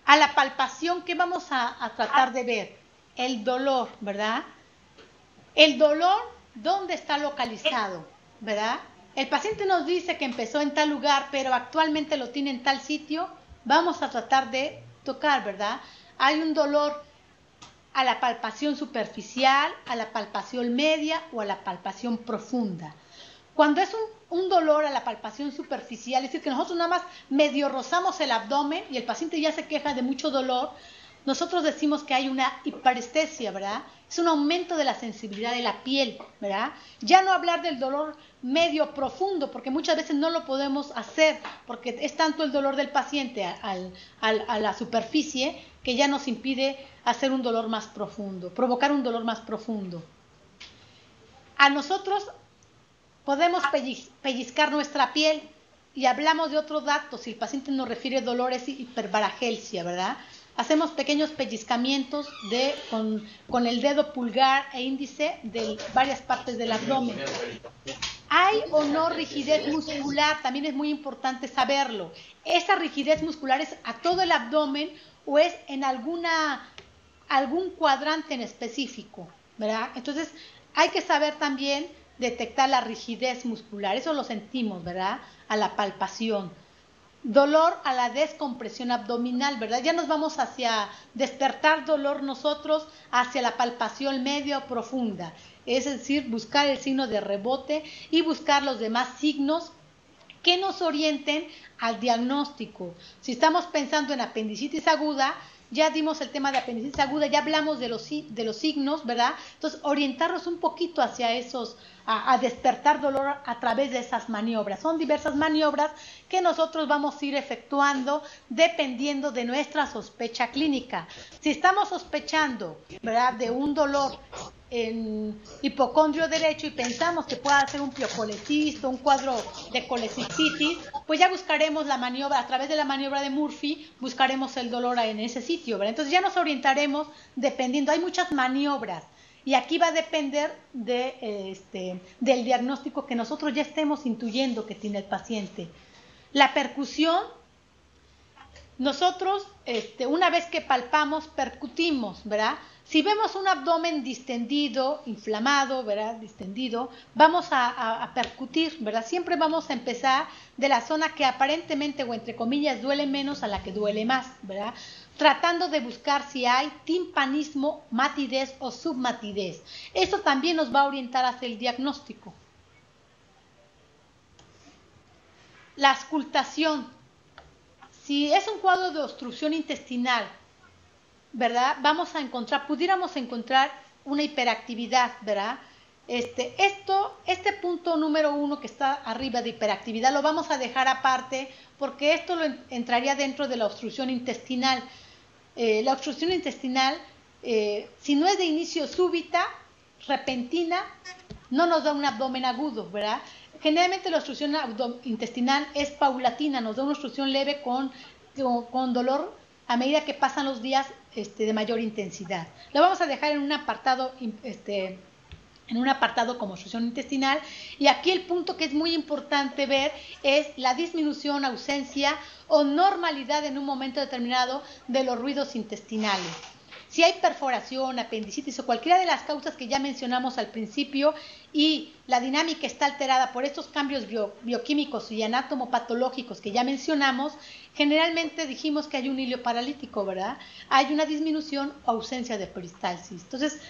A la palpación, ¿qué vamos a tratar de ver? El dolor, ¿verdad? El dolor, ¿dónde está localizado? ¿Verdad? El paciente nos dice que empezó en tal lugar, pero actualmente lo tiene en tal sitio. Vamos a tratar de tocar, ¿verdad? Hay un dolor a la palpación superficial, a la palpación media o a la palpación profunda. Cuando es un dolor a la palpación superficial, es decir, que nosotros nada más medio rozamos el abdomen y el paciente ya se queja de mucho dolor, nosotros decimos que hay una hiperestesia, ¿verdad? Es un aumento de la sensibilidad de la piel, ¿verdad? Ya no hablar del dolor medio profundo, porque muchas veces no lo podemos hacer, porque es tanto el dolor del paciente a la superficie que ya nos impide hacer un dolor más profundo, provocar un dolor más profundo. A nosotros podemos pellizcar nuestra piel y hablamos de otros datos. Si el paciente nos refiere dolores hiperbaragelsia, ¿verdad? Hacemos pequeños pellizcamientos con el dedo pulgar e índice de varias partes del abdomen. ¿Hay o no rigidez muscular? También es muy importante saberlo. ¿Esa rigidez muscular es a todo el abdomen o es en algún cuadrante en específico, ¿verdad? Entonces, hay que saber también detectar la rigidez muscular. Eso lo sentimos, ¿verdad? A la palpación. Dolor a la descompresión abdominal, ¿verdad? Ya nos vamos hacia despertar dolor nosotros hacia la palpación media o profunda. Es decir, buscar el signo de rebote y buscar los demás signos que nos orienten al diagnóstico. Si estamos pensando en apendicitis aguda, ya dimos el tema de apendicitis aguda, ya hablamos de los signos, ¿verdad? Entonces, orientarnos un poquito hacia esos, a despertar dolor a través de esas maniobras. Son diversas maniobras que nosotros vamos a ir efectuando dependiendo de nuestra sospecha clínica. Si estamos sospechando, ¿verdad?, de un dolor en hipocondrio derecho y pensamos que pueda ser un piocolecisto, un cuadro de colecistitis, pues ya buscaremos la maniobra, a través de la maniobra de Murphy, buscaremos el dolor en ese sitio, ¿verdad? Entonces ya nos orientaremos dependiendo, hay muchas maniobras y aquí va a depender del diagnóstico que nosotros ya estemos intuyendo que tiene el paciente. La percusión, nosotros una vez que palpamos, percutimos, ¿verdad? Si vemos un abdomen distendido, inflamado, ¿verdad?, distendido, vamos a percutir, ¿verdad? Siempre vamos a empezar de la zona que aparentemente o entre comillas duele menos a la que duele más, ¿verdad? Tratando de buscar si hay timpanismo, matidez o submatidez. Esto también nos va a orientar hacia el diagnóstico. La auscultación. Si es un cuadro de obstrucción intestinal, ¿verdad?, pudiéramos encontrar una hiperactividad, ¿verdad? Este punto número 1 que está arriba de hiperactividad lo vamos a dejar aparte porque esto entraría dentro de la obstrucción intestinal. La obstrucción intestinal, si no es de inicio súbita, repentina, no nos da un abdomen agudo, ¿verdad? Generalmente la obstrucción intestinal es paulatina, nos da una obstrucción leve con dolor a medida que pasan los días de mayor intensidad. Lo vamos a dejar en un apartado en un apartado como obstrucción intestinal. Y aquí el punto que es muy importante ver es la disminución, ausencia o normalidad en un momento determinado de los ruidos intestinales. Si hay perforación, apendicitis o cualquiera de las causas que ya mencionamos al principio y la dinámica está alterada por estos cambios bioquímicos y anatomopatológicos que ya mencionamos, generalmente dijimos que hay un hilo paralítico, ¿verdad? Hay una disminución o ausencia de peristalsis. Entonces,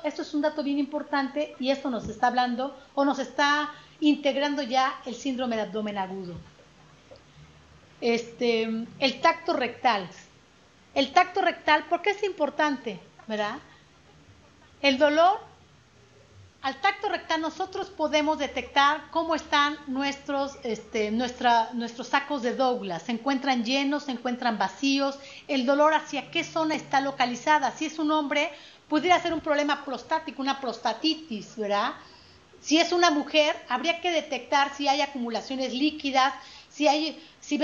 esto es un dato bien importante y esto nos está hablando o nos está integrando ya el síndrome de abdomen agudo. El tacto rectal. El tacto rectal, ¿por qué es importante? ¿Verdad? El dolor, al tacto rectal nosotros podemos detectar cómo están nuestros sacos de Douglas. Se encuentran llenos, se encuentran vacíos. El dolor hacia qué zona está localizada. Si es un hombre, pudiera ser un problema prostático, una prostatitis, ¿verdad? Si es una mujer, habría que detectar si hay acumulaciones líquidas, si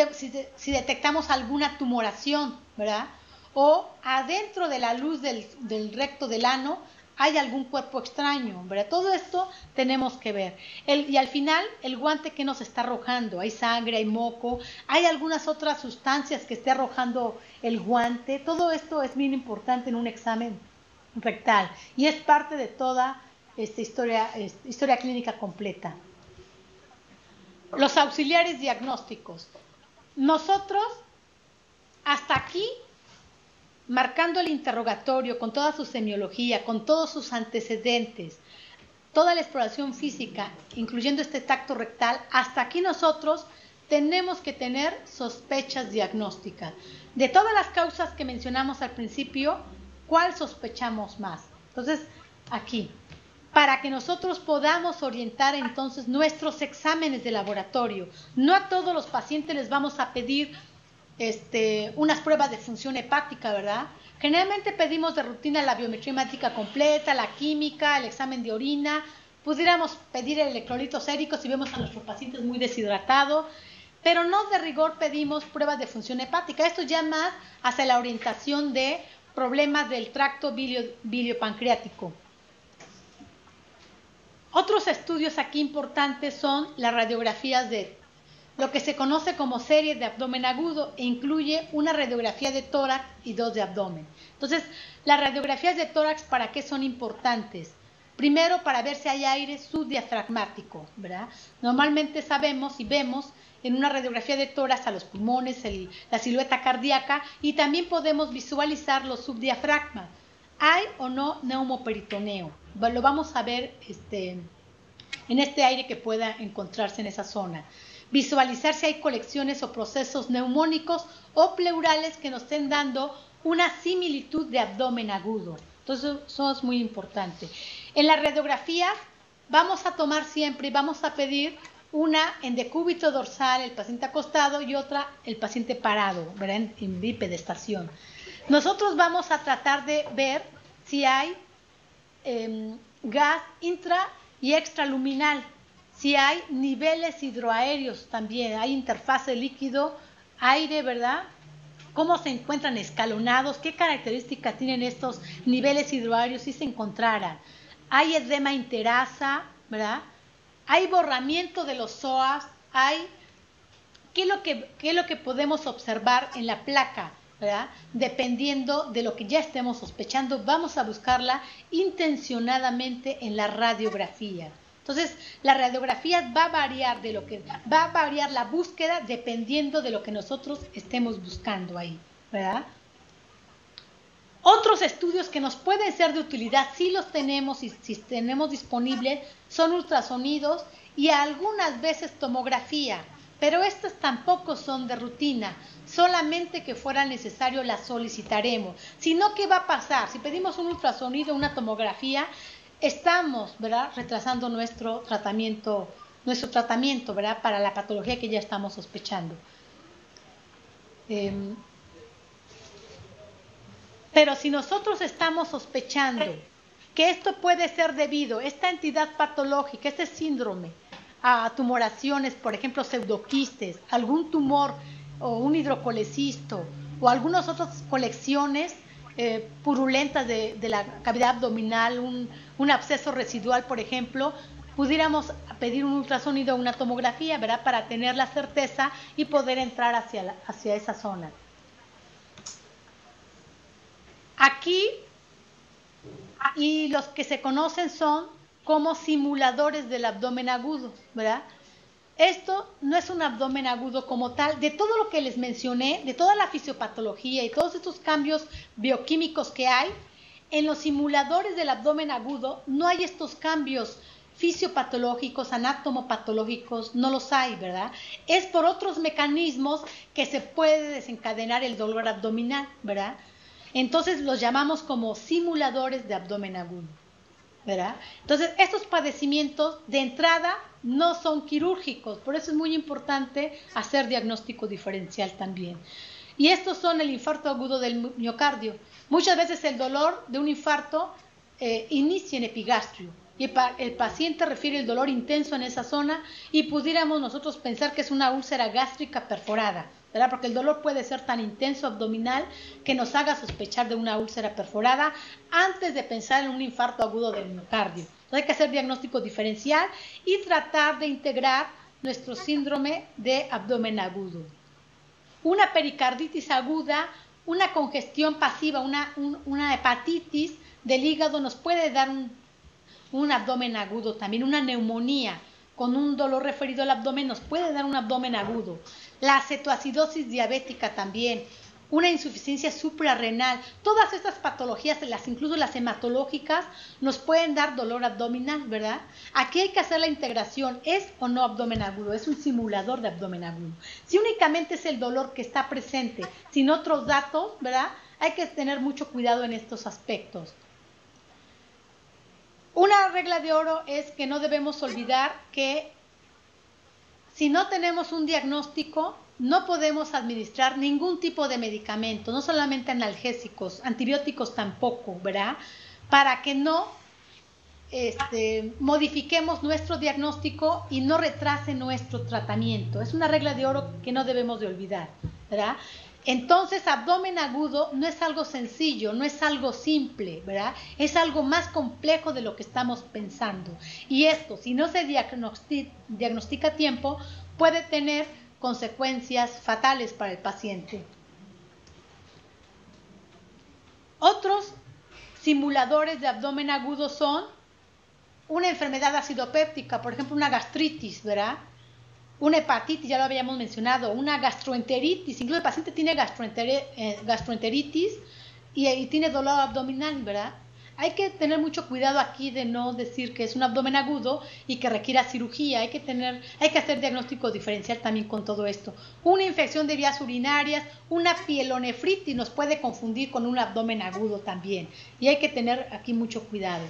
detectamos alguna tumoración, ¿verdad? O adentro de la luz del recto del ano hay algún cuerpo extraño, ¿verdad? Todo esto tenemos que ver. Y al final, el guante que nos está arrojando, hay sangre, hay moco, hay algunas otras sustancias que esté arrojando el guante. Todo esto es bien importante en un examen rectal y es parte de toda esta historia clínica completa. Los auxiliares diagnósticos. Nosotros, hasta aquí, marcando el interrogatorio con toda su semiología, con todos sus antecedentes, toda la exploración física, incluyendo este tacto rectal, hasta aquí nosotros tenemos que tener sospechas diagnósticas. De todas las causas que mencionamos al principio, ¿cuál sospechamos más? Entonces, aquí, para que nosotros podamos orientar entonces nuestros exámenes de laboratorio. No a todos los pacientes les vamos a pedir unas pruebas de función hepática, ¿verdad? Generalmente pedimos de rutina la biometría hemática completa, la química, el examen de orina. Pudiéramos pedir el electrolito sérico si vemos a nuestros pacientes muy deshidratados, pero no de rigor pedimos pruebas de función hepática. Esto ya más hacia la orientación de problemas del tracto biliopancreático. Otros estudios aquí importantes son las radiografías de lo que se conoce como serie de abdomen agudo e incluye una radiografía de tórax y 2 de abdomen. Entonces, las radiografías de tórax, ¿para qué son importantes? Primero, para ver si hay aire subdiafragmático, ¿verdad? Normalmente sabemos y vemos en una radiografía de tórax a los pulmones, la silueta cardíaca y también podemos visualizar los subdiafragmas. ¿Hay o no neumoperitoneo? Lo vamos a ver en este aire que pueda encontrarse en esa zona. Visualizar si hay colecciones o procesos neumónicos o pleurales que nos estén dando una similitud de abdomen agudo. Entonces, eso es muy importante. En las radiografías vamos a tomar siempre y vamos a pedir una en decúbito dorsal, el paciente acostado, y otra el paciente parado, ¿verdad? En bipedestación. Nosotros vamos a tratar de ver si hay gas intra y extraluminal, si hay niveles hidroaéreos también, hay interfase líquido-aire, ¿verdad? ¿Cómo se encuentran escalonados? ¿Qué características tienen estos niveles hidroaéreos si se encontraran? ¿Hay edema interasa, ¿verdad? ¿Hay borramiento de los psoas? ¿Qué es lo que podemos observar en la placa? ¿Verdad? Dependiendo de lo que ya estemos sospechando, vamos a buscarla intencionadamente en la radiografía. Entonces, la radiografía va a variar la búsqueda dependiendo de lo que nosotros estemos buscando ahí, ¿verdad? Otros estudios que nos pueden ser de utilidad, si los tenemos y si tenemos disponibles, son ultrasonidos y algunas veces tomografía, pero estos tampoco son de rutina, solamente que fuera necesario las solicitaremos. Si no, ¿qué va a pasar? Si pedimos un ultrasonido, una tomografía, estamos, ¿verdad?, retrasando nuestro tratamiento, ¿verdad?, para la patología que ya estamos sospechando. Pero si nosotros estamos sospechando que esto puede ser debido, esta entidad patológica, este síndrome, a tumoraciones, por ejemplo, pseudoquistes, algún tumor o un hidrocolecisto o algunas otras colecciones, purulentas de la cavidad abdominal, un absceso residual, por ejemplo, pudiéramos pedir un ultrasonido o una tomografía, ¿verdad? Para tener la certeza y poder entrar hacia esa zona. Aquí, y los que se conocen son como simuladores del abdomen agudo, ¿verdad? Esto no es un abdomen agudo como tal. De todo lo que les mencioné, de toda la fisiopatología y todos estos cambios bioquímicos que hay, en los simuladores del abdomen agudo no hay estos cambios fisiopatológicos, anatomopatológicos, no los hay, ¿verdad? Es por otros mecanismos que se puede desencadenar el dolor abdominal, ¿verdad? Entonces los llamamos como simuladores de abdomen agudo, ¿verdad? Entonces estos padecimientos de entrada no son quirúrgicos, por eso es muy importante hacer diagnóstico diferencial también. Y estos son el infarto agudo del miocardio. Muchas veces el dolor de un infarto inicia en epigastrio y el paciente refiere el dolor intenso en esa zona y pudiéramos nosotros pensar que es una úlcera gástrica perforada, ¿verdad? Porque el dolor puede ser tan intenso abdominal que nos haga sospechar de una úlcera perforada antes de pensar en un infarto agudo del miocardio. Entonces hay que hacer diagnóstico diferencial y tratar de integrar nuestro síndrome de abdomen agudo. Una pericarditis aguda, una congestión pasiva, una hepatitis del hígado nos puede dar un abdomen agudo también, una neumonía con un dolor referido al abdomen nos puede dar un abdomen agudo. La cetoacidosis diabética también, una insuficiencia suprarrenal, todas estas patologías, incluso las hematológicas, nos pueden dar dolor abdominal, ¿verdad? Aquí hay que hacer la integración, ¿es o no abdomen agudo? Es un simulador de abdomen agudo. Si únicamente es el dolor que está presente, sin otros datos, ¿verdad? Hay que tener mucho cuidado en estos aspectos. Una regla de oro es que no debemos olvidar que si no tenemos un diagnóstico, no podemos administrar ningún tipo de medicamento, no solamente analgésicos, antibióticos tampoco, ¿verdad? Para que no modifiquemos nuestro diagnóstico y no retrase nuestro tratamiento. Es una regla de oro que no debemos de olvidar, ¿verdad? Entonces, abdomen agudo no es algo sencillo, no es algo simple, ¿verdad? Es algo más complejo de lo que estamos pensando. Y esto, si no se diagnostica a tiempo, puede tener consecuencias fatales para el paciente. Otros simuladores de abdomen agudo son una enfermedad acidopéptica, por ejemplo, una gastritis, ¿verdad? Una hepatitis, ya lo habíamos mencionado, una gastroenteritis, incluso el paciente tiene gastroenteritis y tiene dolor abdominal, ¿verdad? Hay que tener mucho cuidado aquí de no decir que es un abdomen agudo y que requiera cirugía, hay que hacer diagnóstico diferencial también con todo esto. Una infección de vías urinarias, una pielonefritis nos puede confundir con un abdomen agudo también y hay que tener aquí mucho cuidado.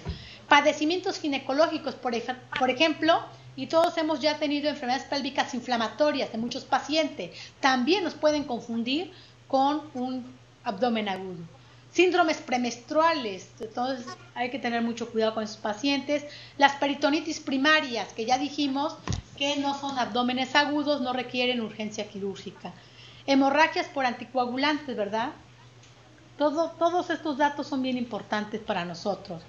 Padecimientos ginecológicos, por ejemplo, y todos hemos ya tenido enfermedades pélvicas inflamatorias de muchos pacientes, también nos pueden confundir con un abdomen agudo. Síndromes premenstruales, entonces hay que tener mucho cuidado con esos pacientes. Las peritonitis primarias, que ya dijimos que no son abdómenes agudos, no requieren urgencia quirúrgica. Hemorragias por anticoagulantes, ¿verdad? Todos estos datos son bien importantes para nosotros.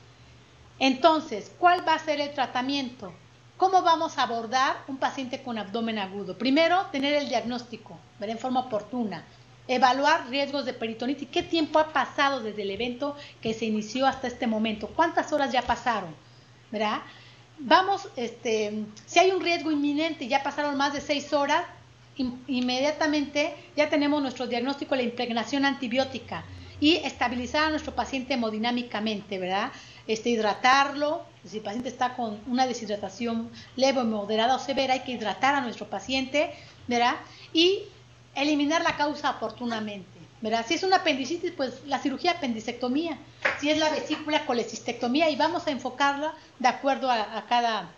Entonces, ¿cuál va a ser el tratamiento? ¿Cómo vamos a abordar un paciente con abdomen agudo? Primero, tener el diagnóstico, ver en forma oportuna. Evaluar riesgos de peritonitis. ¿Qué tiempo ha pasado desde el evento que se inició hasta este momento? ¿Cuántas horas ya pasaron? ¿Verdad? Vamos, si hay un riesgo inminente, ya pasaron más de 6 horas, inmediatamente ya tenemos nuestro diagnóstico de la impregnación antibiótica y estabilizar a nuestro paciente hemodinámicamente, ¿verdad? Hidratarlo, si el paciente está con una deshidratación leve, moderada o severa, hay que hidratar a nuestro paciente, ¿verdad? Y eliminar la causa oportunamente, ¿verdad? Si es una apendicitis, pues la cirugía apendicectomía. Si es la vesícula, colecistectomía, y vamos a enfocarla de acuerdo a cada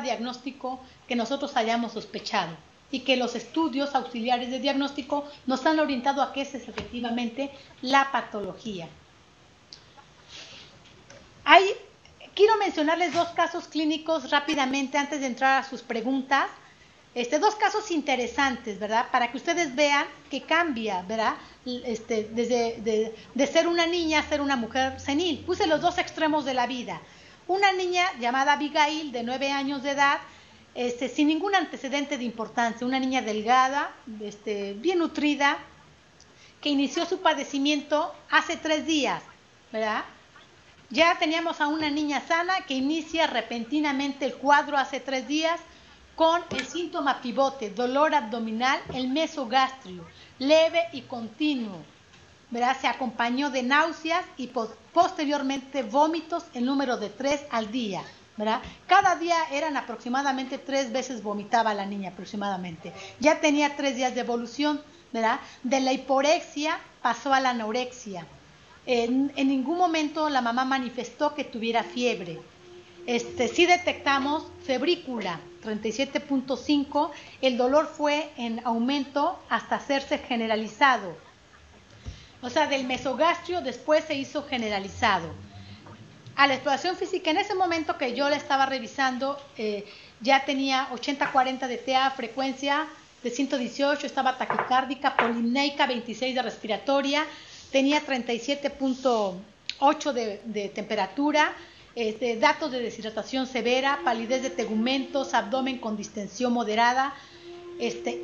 diagnóstico que nosotros hayamos sospechado y que los estudios auxiliares de diagnóstico nos han orientado a que esa es efectivamente la patología. Quiero mencionarles 2 casos clínicos rápidamente antes de entrar a sus preguntas. Dos casos interesantes, ¿verdad? Para que ustedes vean que cambia, ¿verdad? De ser una niña a ser una mujer senil. Puse los dos extremos de la vida. Una niña llamada Abigail, de 9 años de edad, sin ningún antecedente de importancia, una niña delgada, bien nutrida, que inició su padecimiento hace 3 días, ¿verdad? Ya teníamos a una niña sana que inicia repentinamente el cuadro hace 3 días con el síntoma pivote, dolor abdominal, el mesogastrio, leve y continuo, ¿verdad? Se acompañó de náuseas y posteriormente vómitos en número de 3 al día, ¿verdad? Cada día eran aproximadamente 3 veces vomitaba la niña aproximadamente. Ya tenía 3 días de evolución, ¿verdad? De la hiporexia pasó a la anorexia. En ningún momento la mamá manifestó que tuviera fiebre. Sí detectamos febrícula 37.5, el dolor fue en aumento hasta hacerse generalizado. O sea, del mesogastrio después se hizo generalizado. A la exploración física, en ese momento que yo la estaba revisando, ya tenía 80-40 de TA, frecuencia de 118, estaba taquicárdica, polimneica 26 de respiratoria, tenía 37.8 de temperatura, datos de deshidratación severa, palidez de tegumentos, abdomen con distensión moderada,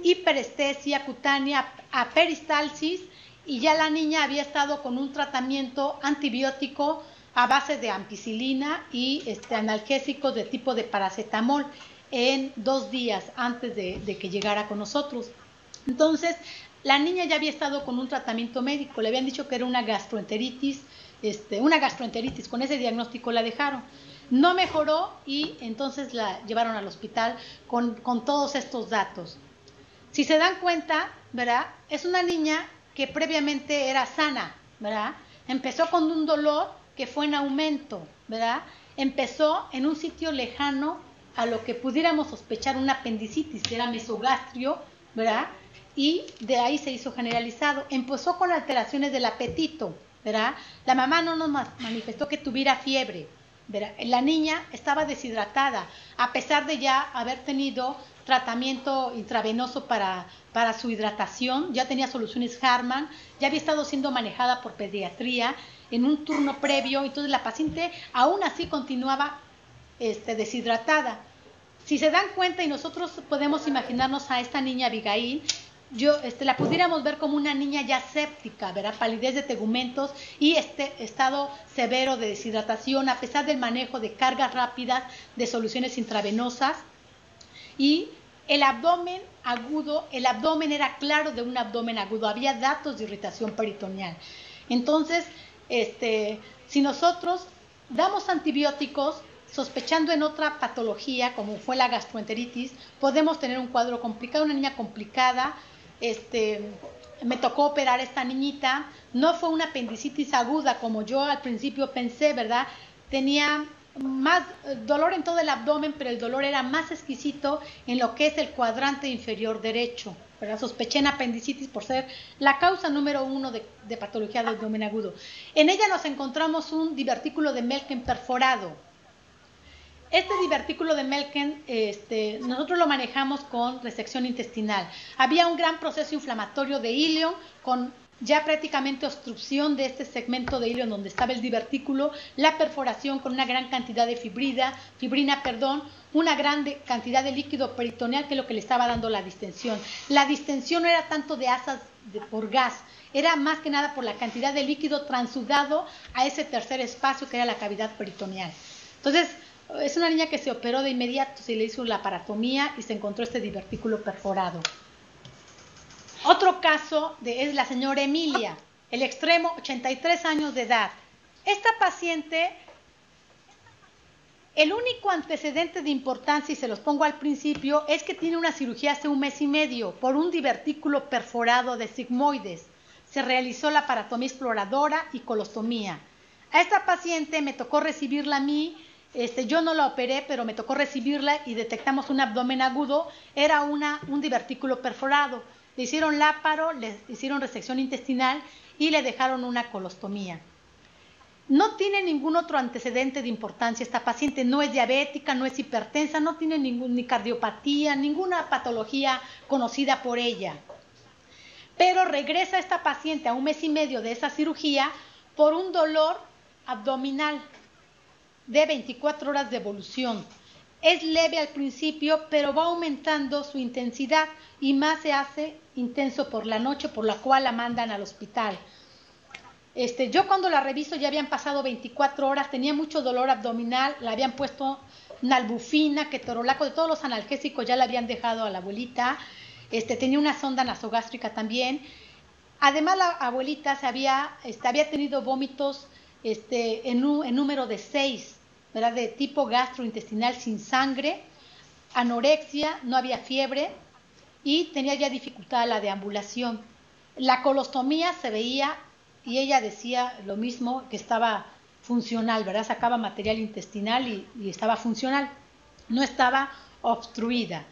hiperestesia cutánea, aperistalsis, y ya la niña había estado con un tratamiento antibiótico a base de ampicilina y analgésicos de tipo de paracetamol en 2 días antes de que llegara con nosotros. Entonces, la niña ya había estado con un tratamiento médico, le habían dicho que era una gastroenteritis, con ese diagnóstico la dejaron. No mejoró y entonces la llevaron al hospital con todos estos datos. Si se dan cuenta, ¿verdad? Es una niña que previamente era sana, ¿verdad? Empezó con un dolor que fue en aumento, ¿verdad? Empezó en un sitio lejano a lo que pudiéramos sospechar una apendicitis, que era mesogastrio, ¿verdad? Y de ahí se hizo generalizado. Empezó con alteraciones del apetito, ¿verdad? La mamá no nos manifestó que tuviera fiebre, ¿verdad? La niña estaba deshidratada, a pesar de ya haber tenido tratamiento intravenoso para su hidratación, ya tenía soluciones Harman, ya había estado siendo manejada por pediatría en un turno previo, entonces la paciente aún así continuaba deshidratada. Si se dan cuenta, y nosotros podemos imaginarnos a esta niña Abigail, la pudiéramos ver como una niña ya séptica, ¿verdad? Palidez de tegumentos y estado severo de deshidratación, a pesar del manejo de cargas rápidas de soluciones intravenosas. Y el abdomen agudo, el abdomen era claro de un abdomen agudo, había datos de irritación peritoneal. Entonces, si nosotros damos antibióticos sospechando en otra patología, como fue la gastroenteritis, podemos tener un cuadro complicado, una niña complicada. Me tocó operar a esta niñita, no fue una apendicitis aguda como yo al principio pensé, ¿verdad? Tenía más dolor en todo el abdomen, pero el dolor era más exquisito en lo que es el cuadrante inferior derecho, ¿verdad? Sospeché en apendicitis por ser la causa número 1 de patología del abdomen agudo. En ella nos encontramos un divertículo de Melken perforado. Este divertículo de Melken, nosotros lo manejamos con resección intestinal. Había un gran proceso inflamatorio de ilion con ya prácticamente obstrucción de este segmento de ilion donde estaba el divertículo, la perforación con una gran cantidad de fibrina, una gran cantidad de líquido peritoneal, que es lo que le estaba dando la distensión. La distensión no era tanto de asas por gas, era más que nada por la cantidad de líquido transudado a ese tercer espacio que era la cavidad peritoneal. Entonces, es una niña que se operó de inmediato, se le hizo la laparotomía y se encontró este divertículo perforado. Otro caso es la señora Emilia, el extremo, 83 años de edad. Esta paciente, el único antecedente de importancia, y se los pongo al principio, es que tiene una cirugía hace 1 mes y medio por un divertículo perforado de sigmoides. Se realizó la laparotomía exploradora y colostomía. A esta paciente me tocó recibirla a mí. Yo no la operé, pero me tocó recibirla y detectamos un abdomen agudo, era un divertículo perforado. Le hicieron láparo, le hicieron resección intestinal y le dejaron una colostomía. No tiene ningún otro antecedente de importancia esta paciente, no es diabética, no es hipertensa, no tiene ni cardiopatía, ninguna patología conocida por ella. Pero regresa esta paciente a 1 mes y medio de esa cirugía por un dolor abdominal de 24 horas de evolución. Es leve al principio, pero va aumentando su intensidad y más se hace intenso por la noche, por la cual la mandan al hospital. Yo cuando la reviso ya habían pasado 24 horas, tenía mucho dolor abdominal, le habían puesto nalbufina, ketorolaco, de todos los analgésicos ya le habían dejado a la abuelita, tenía una sonda nasogástrica también. Además la abuelita había tenido vómitos en número de 6, ¿verdad? De tipo gastrointestinal sin sangre, anorexia, no había fiebre y tenía ya dificultad la deambulación. La colostomía se veía y ella decía lo mismo, que estaba funcional, ¿verdad? Sacaba material intestinal y estaba funcional, no estaba obstruida.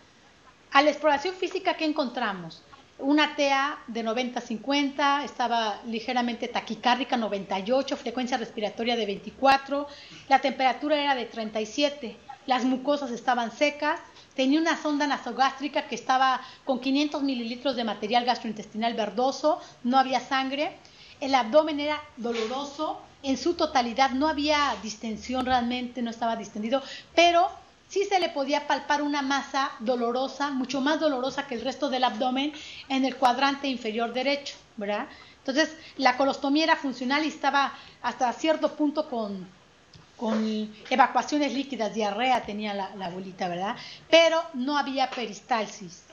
A la exploración física, ¿qué encontramos? Una TA de 90-50, estaba ligeramente taquicárdica, 98, frecuencia respiratoria de 24, la temperatura era de 37, las mucosas estaban secas, tenía una sonda nasogástrica que estaba con 500 mililitros de material gastrointestinal verdoso, no había sangre, el abdomen era doloroso, en su totalidad no había distensión realmente, no estaba distendido, pero sí se le podía palpar una masa dolorosa, mucho más dolorosa que el resto del abdomen en el cuadrante inferior derecho, ¿verdad? Entonces, la colostomía era funcional y estaba hasta cierto punto con evacuaciones líquidas, diarrea tenía la abuelita, ¿verdad? Pero no había peristalsis.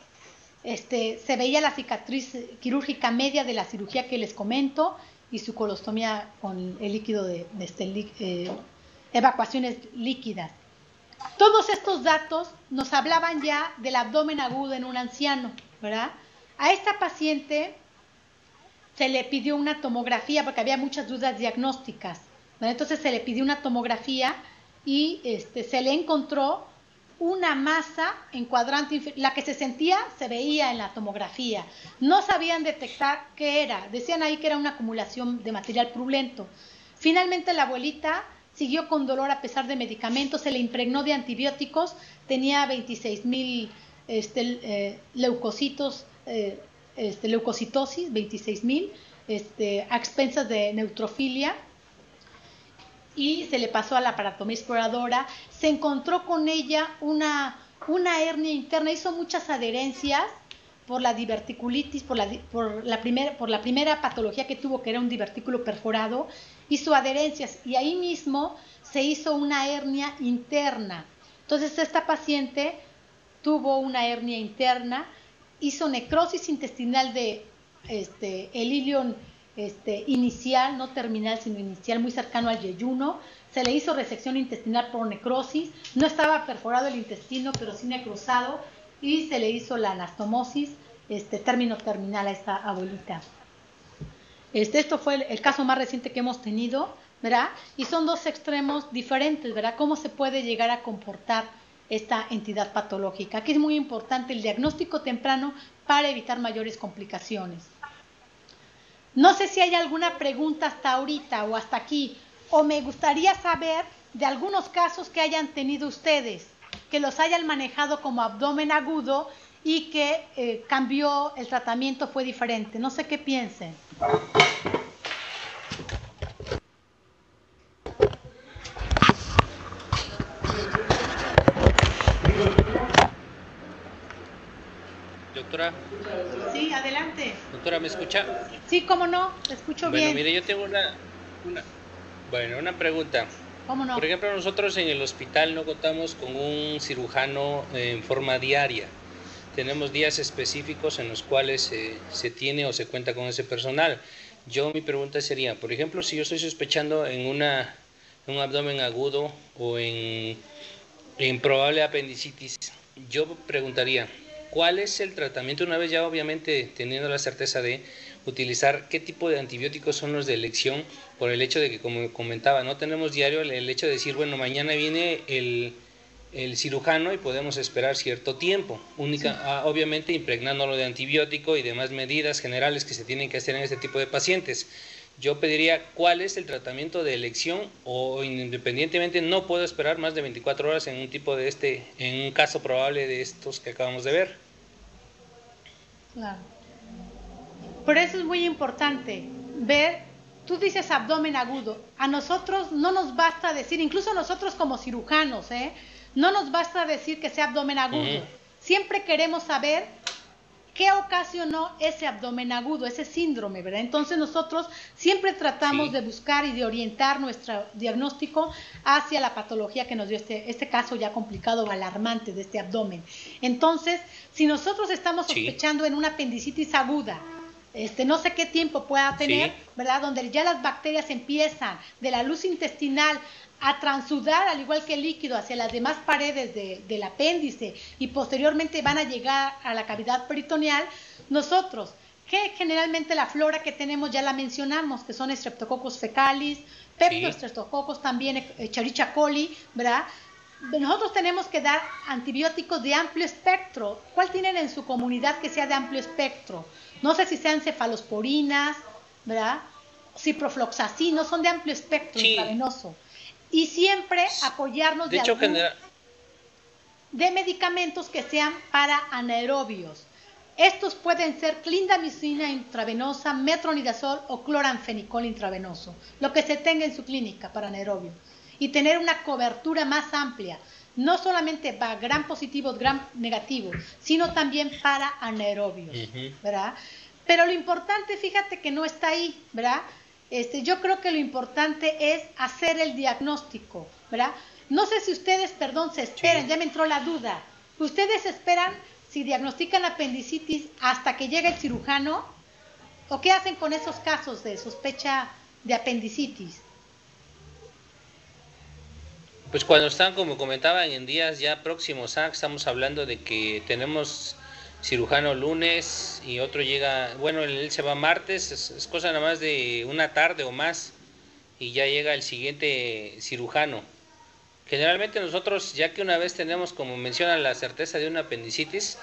Se veía la cicatriz quirúrgica media de la cirugía que les comento y su colostomía con el líquido de evacuaciones líquidas. Todos estos datos nos hablaban ya del abdomen agudo en un anciano, ¿verdad? A esta paciente se le pidió una tomografía porque había muchas dudas diagnósticas, ¿verdad? Entonces se le pidió una tomografía y se le encontró una masa en cuadrante inferior, la que se sentía se veía en la tomografía. No sabían detectar qué era, decían ahí que era una acumulación de material purulento. Finalmente la abuelita siguió con dolor a pesar de medicamentos, se le impregnó de antibióticos, tenía 26,000 leucocitos, leucocitosis, 26,000, a expensas de neutrofilia, y se le pasó a la aparatomía exploradora. Se encontró con ella una hernia interna, hizo muchas adherencias por la diverticulitis, por la primera patología que tuvo, que era un divertículo perforado, hizo adherencias y ahí mismo se hizo una hernia interna. Entonces esta paciente tuvo una hernia interna, hizo necrosis intestinal de el ilion inicial, no terminal sino inicial, muy cercano al yeyuno. Se le hizo resección intestinal por necrosis, no estaba perforado el intestino pero sí necrosado, y se le hizo la anastomosis término terminal a esta abuelita. Esto fue el caso más reciente que hemos tenido, ¿verdad? Y son dos extremos diferentes, ¿verdad? ¿Cómo se puede llegar a comportar esta entidad patológica? Aquí es muy importante el diagnóstico temprano para evitar mayores complicaciones. No sé si hay alguna pregunta hasta ahorita o hasta aquí, o me gustaría saber de algunos casos que hayan tenido ustedes, que los hayan manejado como abdomen agudo y que cambió, el tratamiento fue diferente. No sé qué piensen. Doctora. Sí, adelante. Doctora, ¿me escucha? Sí, cómo no, te escucho bien. Bueno, mire, yo tengo una pregunta. ¿Cómo no? Por ejemplo, nosotros en el hospital no contamos con un cirujano en forma diaria. Tenemos días específicos en los cuales se tiene o se cuenta con ese personal. Mi pregunta sería, por ejemplo, si yo estoy sospechando en un abdomen agudo o en probable apendicitis, yo preguntaría, ¿cuál es el tratamiento? Una vez ya obviamente teniendo la certeza de utilizar qué tipo de antibióticos son los de elección, por el hecho de que, como comentaba, no tenemos diario el hecho de decir, bueno, mañana viene el cirujano y podemos esperar cierto tiempo, obviamente impregnándolo de antibiótico y demás medidas generales que se tienen que hacer en este tipo de pacientes. yo pediría cuál es el tratamiento de elección, o independientemente no puedo esperar más de 24 horas en un tipo de en un caso probable de estos que acabamos de ver. Claro. Por eso es muy importante ver, tú dices abdomen agudo, a nosotros no nos basta decir, incluso nosotros como cirujanos, no nos basta decir que sea abdomen agudo, siempre queremos saber qué ocasionó ese abdomen agudo, ese síndrome, ¿verdad? Entonces nosotros siempre tratamos de buscar y de orientar nuestro diagnóstico hacia la patología que nos dio este caso ya complicado o alarmante de este abdomen. Entonces, si nosotros estamos sospechando en una apendicitis aguda, no sé qué tiempo pueda tener, ¿verdad? Donde ya las bacterias empiezan de la luz intestinal a transudar, al igual que el líquido, hacia las demás paredes del apéndice y posteriormente van a llegar a la cavidad peritoneal, nosotros, que generalmente la flora que tenemos ya la mencionamos, que son Streptococcus fecalis, Peptostreptococcus también, Escherichia coli, ¿verdad? Nosotros tenemos que dar antibióticos de amplio espectro. ¿Cuál tienen en su comunidad que sea de amplio espectro? No sé si sean cefalosporinas, ¿verdad? Ciprofloxacin, son de amplio espectro intravenoso. Y siempre apoyarnos de medicamentos que sean para anaerobios. Estos pueden ser clindamicina intravenosa, metronidazol o cloranfenicol intravenoso, lo que se tenga en su clínica para anaerobio. Y tener una cobertura más amplia, no solamente para gram positivos, gram negativos, sino también para anaerobios, ¿verdad? Pero lo importante, fíjate que no está ahí, ¿verdad? Yo creo que lo importante es hacer el diagnóstico, ¿verdad? No sé si ustedes, se esperan, ya me entró la duda. ¿Ustedes esperan, si diagnostican apendicitis, hasta que llegue el cirujano? ¿O qué hacen con esos casos de sospecha de apendicitis? Pues cuando están, como comentaban, en días ya próximos, estamos hablando de que tenemos cirujano lunes y otro llega, bueno, él se va martes, es cosa nada más de una tarde o más y ya llega el siguiente cirujano. Generalmente nosotros, ya que una vez tenemos, como menciona, la certeza de una apendicitis,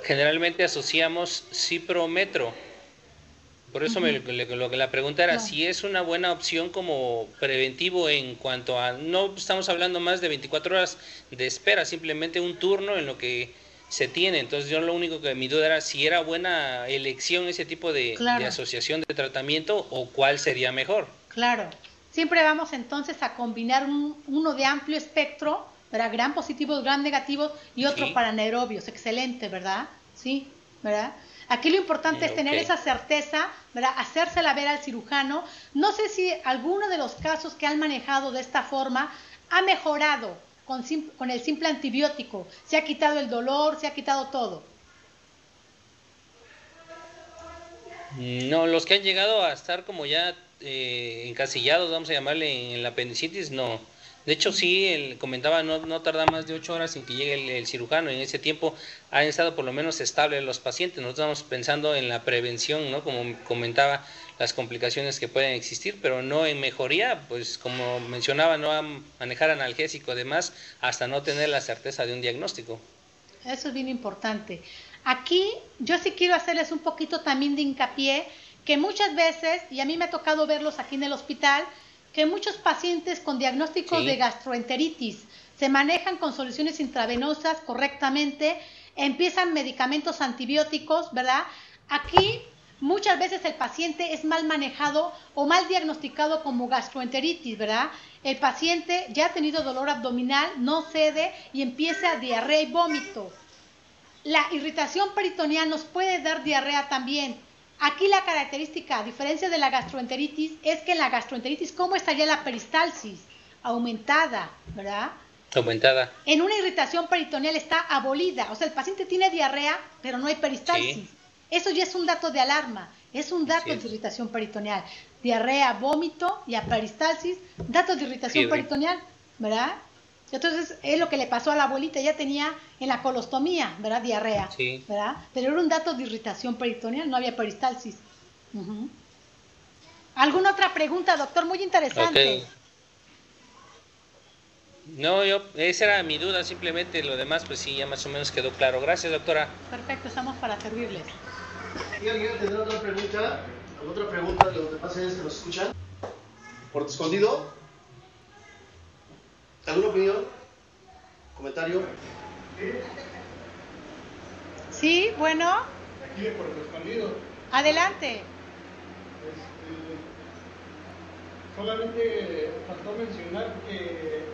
generalmente asociamos ciprometro. Por eso lo que la pregunta era si es una buena opción como preventivo en cuanto a, no estamos hablando más de 24 horas de espera, simplemente un turno en lo que se tiene. Entonces yo lo único que mi duda era si era buena elección ese tipo de asociación de tratamiento o cuál sería mejor. Claro, siempre vamos entonces a combinar uno de amplio espectro, ¿verdad? Gram positivos, gram negativos y otro para anaerobios, excelente, ¿verdad? Sí, ¿verdad? Aquí lo importante es tener esa certeza, ¿verdad? Hacérsela ver al cirujano. No sé si alguno de los casos que han manejado de esta forma ha mejorado con el simple antibiótico, se ha quitado el dolor, se ha quitado todo. No, los que han llegado a estar como ya encasillados, vamos a llamarle, en la apendicitis, no. De hecho, sí, comentaba, no tarda más de 8 horas sin que llegue el cirujano. En ese tiempo han estado por lo menos estables los pacientes. Nosotros estamos pensando en la prevención, ¿no? Como comentaba, las complicaciones que pueden existir, pero no en mejoría, pues como mencionaba, no a manejar analgésico además hasta no tener la certeza de un diagnóstico. Eso es bien importante. Aquí yo sí quiero hacerles un poquito también de hincapié, que muchas veces, y a mí me ha tocado verlos aquí en el hospital, que muchos pacientes con diagnósticos de gastroenteritis se manejan con soluciones intravenosas correctamente, empiezan medicamentos antibióticos, ¿verdad? Aquí muchas veces el paciente es mal manejado o mal diagnosticado como gastroenteritis, ¿verdad? El paciente ya ha tenido dolor abdominal, no cede y empieza diarrea y vómito. La irritación peritoneal nos puede dar diarrea también. Aquí la característica, a diferencia de la gastroenteritis, es que en la gastroenteritis, ¿cómo estaría la peristalsis? Aumentada, ¿verdad? Aumentada. En una irritación peritoneal está abolida, o sea, el paciente tiene diarrea, pero no hay peristalsis. Eso ya es un dato de alarma, es un dato de irritación peritoneal. Diarrea, vómito y peristalsis, datos de irritación peritoneal, ¿verdad? Entonces, es lo que le pasó a la abuelita, ella tenía en la colostomía, ¿verdad? Diarrea, ¿verdad? Pero era un dato de irritación peritoneal, no había peristalsis. ¿Alguna otra pregunta, doctor? Muy interesante. No, esa era mi duda, simplemente lo demás, pues sí, ya más o menos quedó claro. Gracias, doctora. Perfecto, estamos para servirles. ¿Y alguien tendrá otra pregunta? ¿Otra pregunta de los demás seres que nos escuchan? ¿Por escondido? ¿Alguna opinión? ¿Comentario? Sí, bueno. Aquí de Puerto Escondido. Adelante. Solamente faltó mencionar que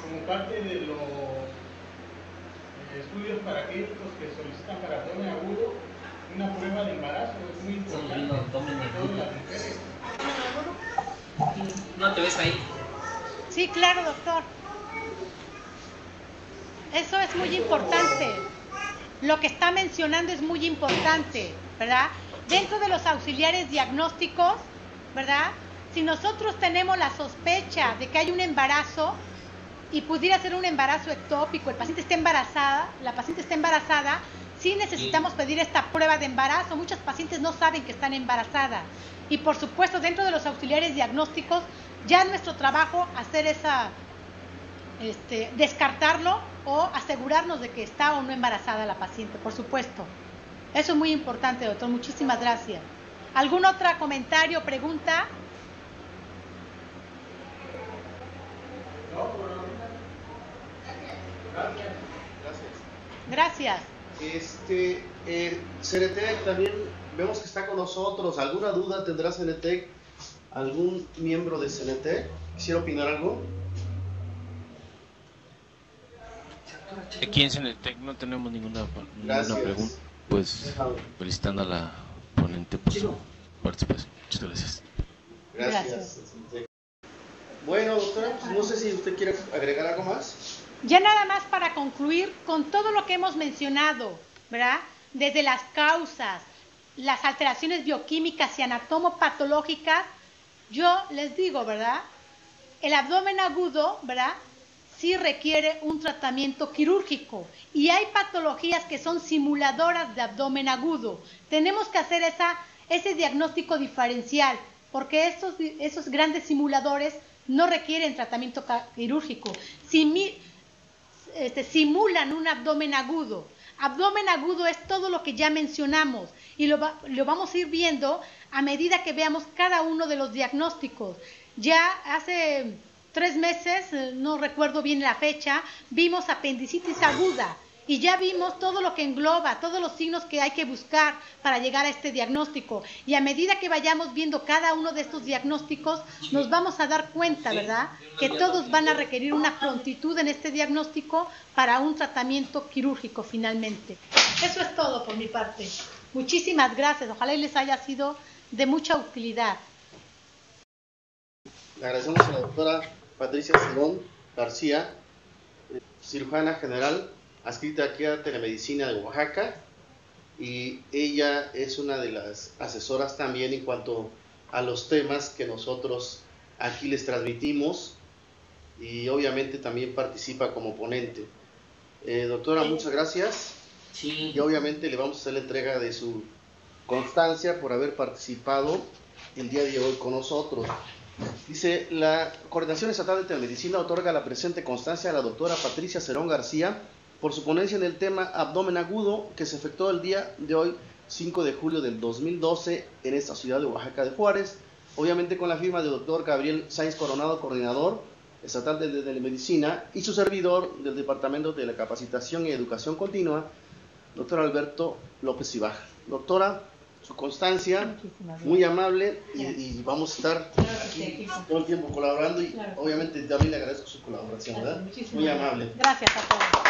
como parte de los estudios paraquéticos que solicitan para abdomen agudo, una prueba de embarazo es muy importante para todas las mujeres. ¿No te ves ahí? Sí, claro, doctor. Eso es muy importante. Lo que está mencionando es muy importante, ¿verdad? Dentro de los auxiliares diagnósticos, ¿verdad? Si nosotros tenemos la sospecha de que hay un embarazo y pudiera ser un embarazo ectópico, el paciente está embarazada, la paciente está embarazada, sí necesitamos pedir esta prueba de embarazo. Muchas pacientes no saben que están embarazadas. Y por supuesto, dentro de los auxiliares diagnósticos, ya nuestro trabajo hacer esa, descartarlo o asegurarnos de que está o no embarazada la paciente, por supuesto. Eso es muy importante, doctor. Muchísimas gracias. ¿Algún otro comentario o pregunta? Gracias. Gracias. Cenetec también vemos que está con nosotros. ¿Alguna duda tendrá Cenetec? ¿Algún miembro de Cenetec? ¿Quisiera opinar algo? Aquí en Cenetec no tenemos ninguna pregunta. Pues felicitando a la ponente por su participación. Muchas gracias. Gracias. Bueno, doctora, pues no sé si usted quiere agregar algo más. Ya nada más para concluir con todo lo que hemos mencionado, ¿verdad? Desde las causas, las alteraciones bioquímicas y anatomopatológicas, yo les digo, ¿verdad? El abdomen agudo, ¿verdad? Sí requiere un tratamiento quirúrgico y hay patologías que son simuladoras de abdomen agudo. Tenemos que hacer ese diagnóstico diferencial porque esos grandes simuladores no requieren tratamiento quirúrgico. Simulan un abdomen agudo. Abdomen agudo es todo lo que ya mencionamos y lo vamos a ir viendo a medida que veamos cada uno de los diagnósticos. Ya hace 3 meses, no recuerdo bien la fecha, vimos apendicitis aguda y ya vimos todo lo que engloba, todos los signos que hay que buscar para llegar a este diagnóstico. Y a medida que vayamos viendo cada uno de estos diagnósticos, nos vamos a dar cuenta, ¿verdad?, que todos van a requerir una prontitud en este diagnóstico para un tratamiento quirúrgico finalmente. Eso es todo por mi parte. Muchísimas gracias. Ojalá y les haya sido de mucha utilidad. Le agradecemos a la doctora Patricia Cerón García, cirujana general, adscrita aquí a Telemedicina de Oaxaca, y ella es una de las asesoras también en cuanto a los temas que nosotros aquí les transmitimos, y obviamente también participa como ponente. Doctora, muchas gracias. Sí. Y obviamente le vamos a hacer la entrega de su constancia por haber participado el día de hoy con nosotros. Dice, la Coordinación Estatal de Telemedicina otorga la presente constancia a la doctora Patricia Cerón García por su ponencia en el tema abdomen agudo que se efectuó el día de hoy, 5 de julio del 2012, en esta ciudad de Oaxaca de Juárez, obviamente con la firma del doctor Gabriel Sáenz Coronado, coordinador estatal de Telemedicina, y su servidor del Departamento de la Capacitación y Educación Continua, doctor Alberto López Ibaja. Doctora, su constancia, muy amable, y vamos a estar aquí todo el tiempo colaborando, y obviamente también le agradezco su colaboración, ¿verdad? Muy amable. Gracias a todos.